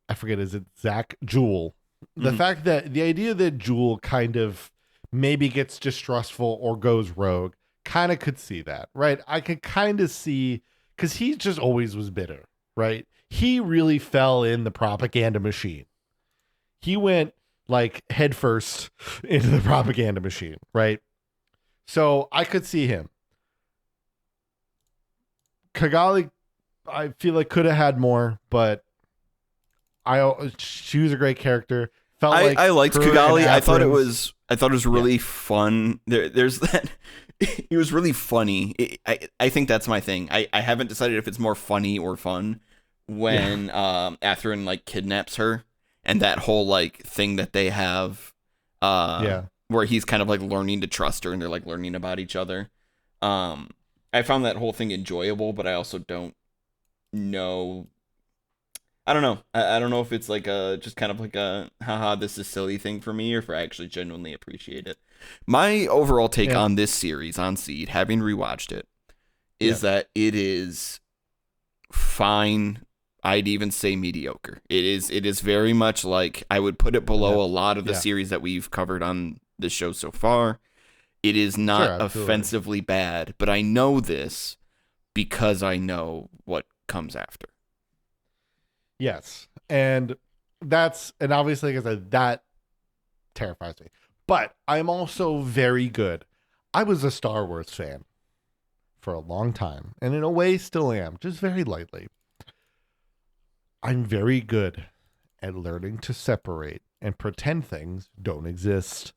I forget, is it Zach? Jewel. The fact that the idea that Jewel kind of maybe gets distrustful or goes rogue, kind of could see that, right? I could kind of see, because he just always was bitter, right? He really fell in the propaganda machine. He went like headfirst into the propaganda machine, right? So I could see him. Kigali, I feel like could have had more, but she was a great character. I liked Kigali. I thought it was really fun. There's that. It was really funny. I think that's my thing. I haven't decided if it's more funny or fun when Atherin like kidnaps her and that whole like thing that they have. Where he's kind of like learning to trust her and they're like learning about each other. I found that whole thing enjoyable, but I also don't know. I don't know. I don't know if it's like just kind of like a haha, this is silly thing for me, or if I actually genuinely appreciate it. My overall take on this series on Seed, having rewatched it, is that it is fine. I'd even say mediocre. It is very much like I would put it below a lot of the series that we've covered on this show so far. It is not offensively bad, but I know this because I know what comes after. Yes. And obviously, like I said, that terrifies me. But I'm also very good. I was a Star Wars fan for a long time, and in a way still am, just very lightly. I'm very good at learning to separate and pretend things don't exist.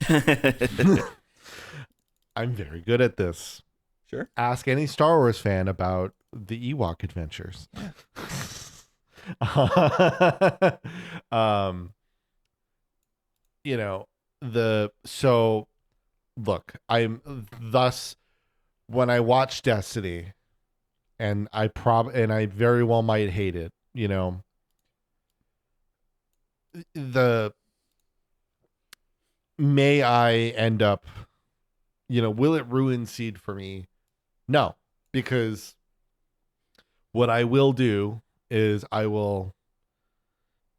I'm very good at this. Sure. Ask any Star Wars fan about the Ewok adventures. You know, look, I'm thus when I watch Destiny, and I very well might hate it, the may I end up, will it ruin Seed for me? No, because what I will do is I will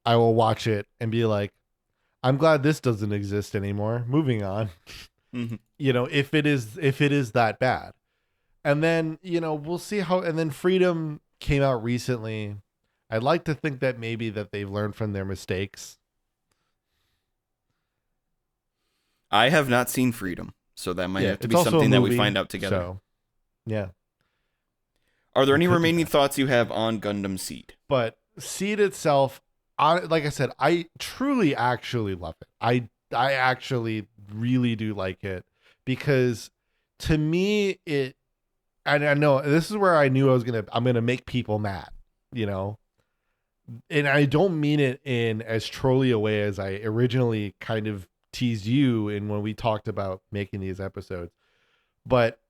watch it and be like, I'm glad this doesn't exist anymore. Moving on. Mm-hmm. If it is that bad. And then, we'll see how, and then Freedom came out recently. I'd like to think that maybe that they've learned from their mistakes. I have not seen Freedom, so that might have to be something that we find out together. So, yeah. Are there any remaining thoughts you have on Gundam SEED? But SEED itself, like I said, I truly actually love it. I actually really do like it, because to me and I know this is where I knew I'm gonna make people mad, and I don't mean it in as trolly a way as I originally kind of teased you in when we talked about making these episodes. But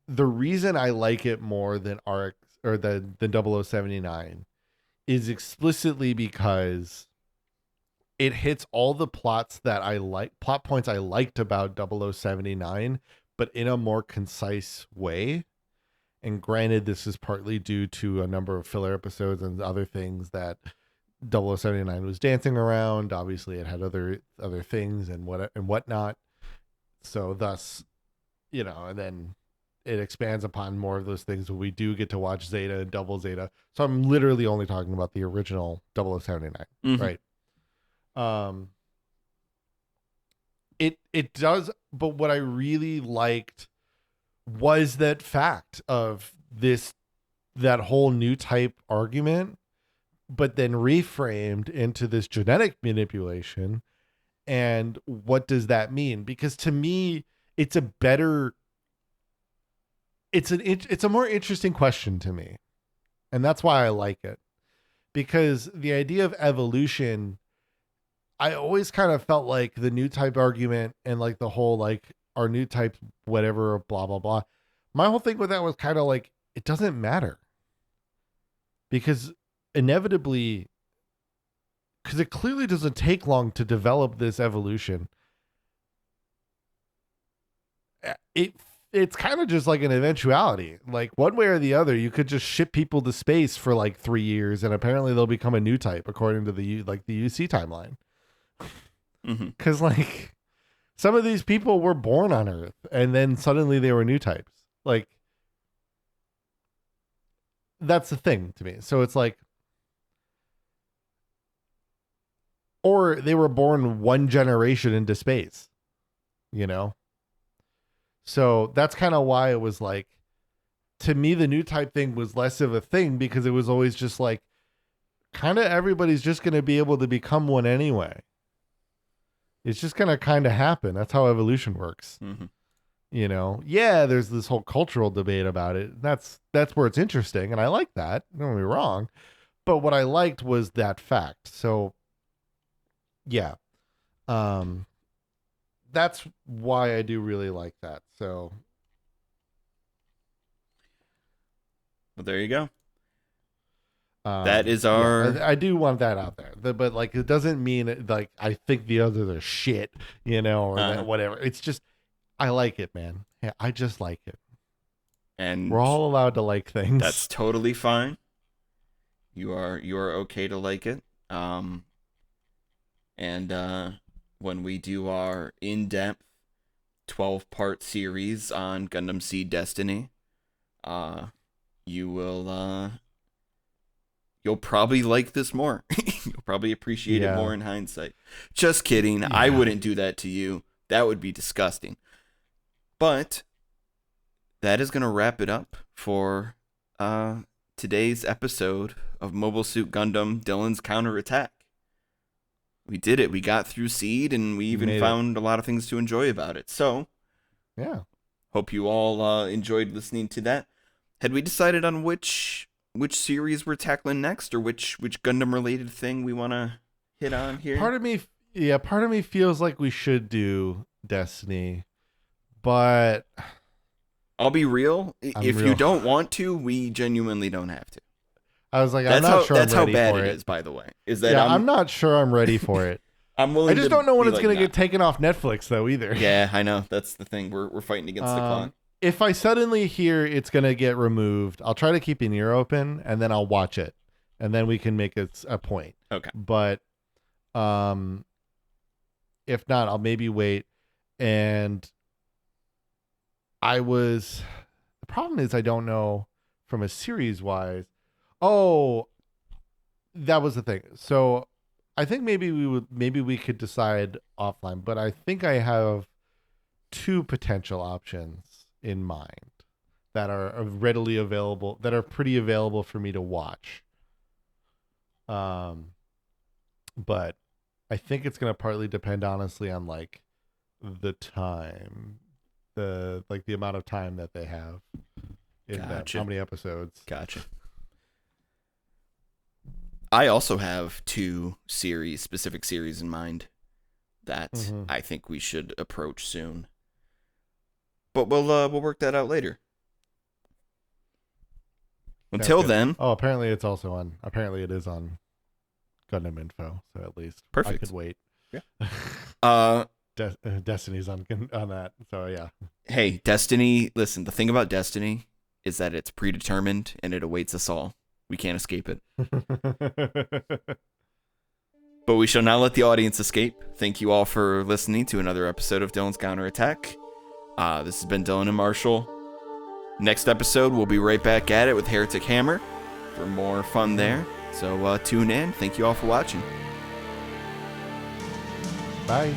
the reason I like it more than RX or the 0079 is explicitly because it hits all the plot points I liked about 0079, but in a more concise way. And granted, this is partly due to a number of filler episodes and other things that 0079 was dancing around. Obviously, it had other things and whatnot. So thus, and then it expands upon more of those things when we do get to watch Zeta and Double Zeta. So I'm literally only talking about the original 0079, mm-hmm. right? It does, but what I really liked was that fact of that whole new type argument, but then reframed into this genetic manipulation. And what does that mean? Because to me, it's a more interesting question to me. And that's why I like it. Because the idea of evolution, I always kind of felt like the new type argument and like the whole, like, our new type, whatever, blah, blah, blah. My whole thing with that was kind of like, it doesn't matter. Because inevitably, because it clearly doesn't take long to develop this evolution. It's kind of just like an eventuality. Like, one way or the other, you could just ship people to space for like 3 years, and apparently they'll become a new type according to the UC timeline. Because like, some of these people were born on Earth, and then suddenly they were new types. Like, that's the thing to me. So it's like, or they were born one generation into space, So that's kind of why it was like, to me, the new type thing was less of a thing, because it was always just like, kind of everybody's just going to be able to become one anyway. It's just going to kind of happen. That's how evolution works. Yeah, there's this whole cultural debate about it. That's where it's interesting. And I like that. Don't get me wrong. But what I liked was that fact. So yeah. That's why I do really like that. So. Well, there you go. That is our. Yeah, I do want that out there, but like, it doesn't mean like I think the others are shit, or that whatever. It's just, I like it, man. Yeah, I just like it, and we're all allowed to like things. That's totally fine. You are okay to like it. And when we do our in-depth 12-part series on Gundam SEED Destiny, you will you'll probably like this more. You'll probably appreciate it more in hindsight. Just kidding. Yeah. I wouldn't do that to you. That would be disgusting. But that is going to wrap it up for today's episode of Mobile Suit Gundam Dylan's Counterattack. We did it. We got through Seed, and we even found a lot of things to enjoy about it. So, yeah. Hope you all enjoyed listening to that. Had we decided on which series we're tackling next, or which Gundam related thing we want to hit on here? Part of me feels like we should do Destiny, but I'll be real. If you don't want to, we genuinely don't have to. I was like, I'm not sure. That's I'm ready how bad for it is, by the way. Is that I'm not sure I'm ready for it. I'm willing. I just don't know when it's going to nah. get taken off Netflix though either. Yeah, I know. That's the thing. We're fighting against the clock. If I suddenly hear it's going to get removed, I'll try to keep an ear open and then I'll watch it, and then we can make it a point. Okay. But if not, I'll maybe wait. And the problem is I don't know from a series wise. Oh, that was the thing. So I think maybe we could decide offline, but I think I have two potential options in mind that are readily available, that are pretty available for me to watch. But I think it's going to partly depend honestly on like the time, the amount of time that they have in that, how many episodes. Gotcha. I also have two specific series in mind that I think we should approach soon. But we'll work that out later. Until then. Oh, apparently it is on Gundam Info, so at least perfect. I could wait. Yeah. Destiny's on that, so yeah. Hey, Destiny, listen, the thing about Destiny is that it's predetermined and it awaits us all. We can't escape it. But we shall not let the audience escape. Thank you all for listening to another episode of Dylan's Counterattack. This has been Dylan and Marshall. Next episode, we'll be right back at it with Heretic Hammer for more fun there. So tune in. Thank you all for watching. Bye.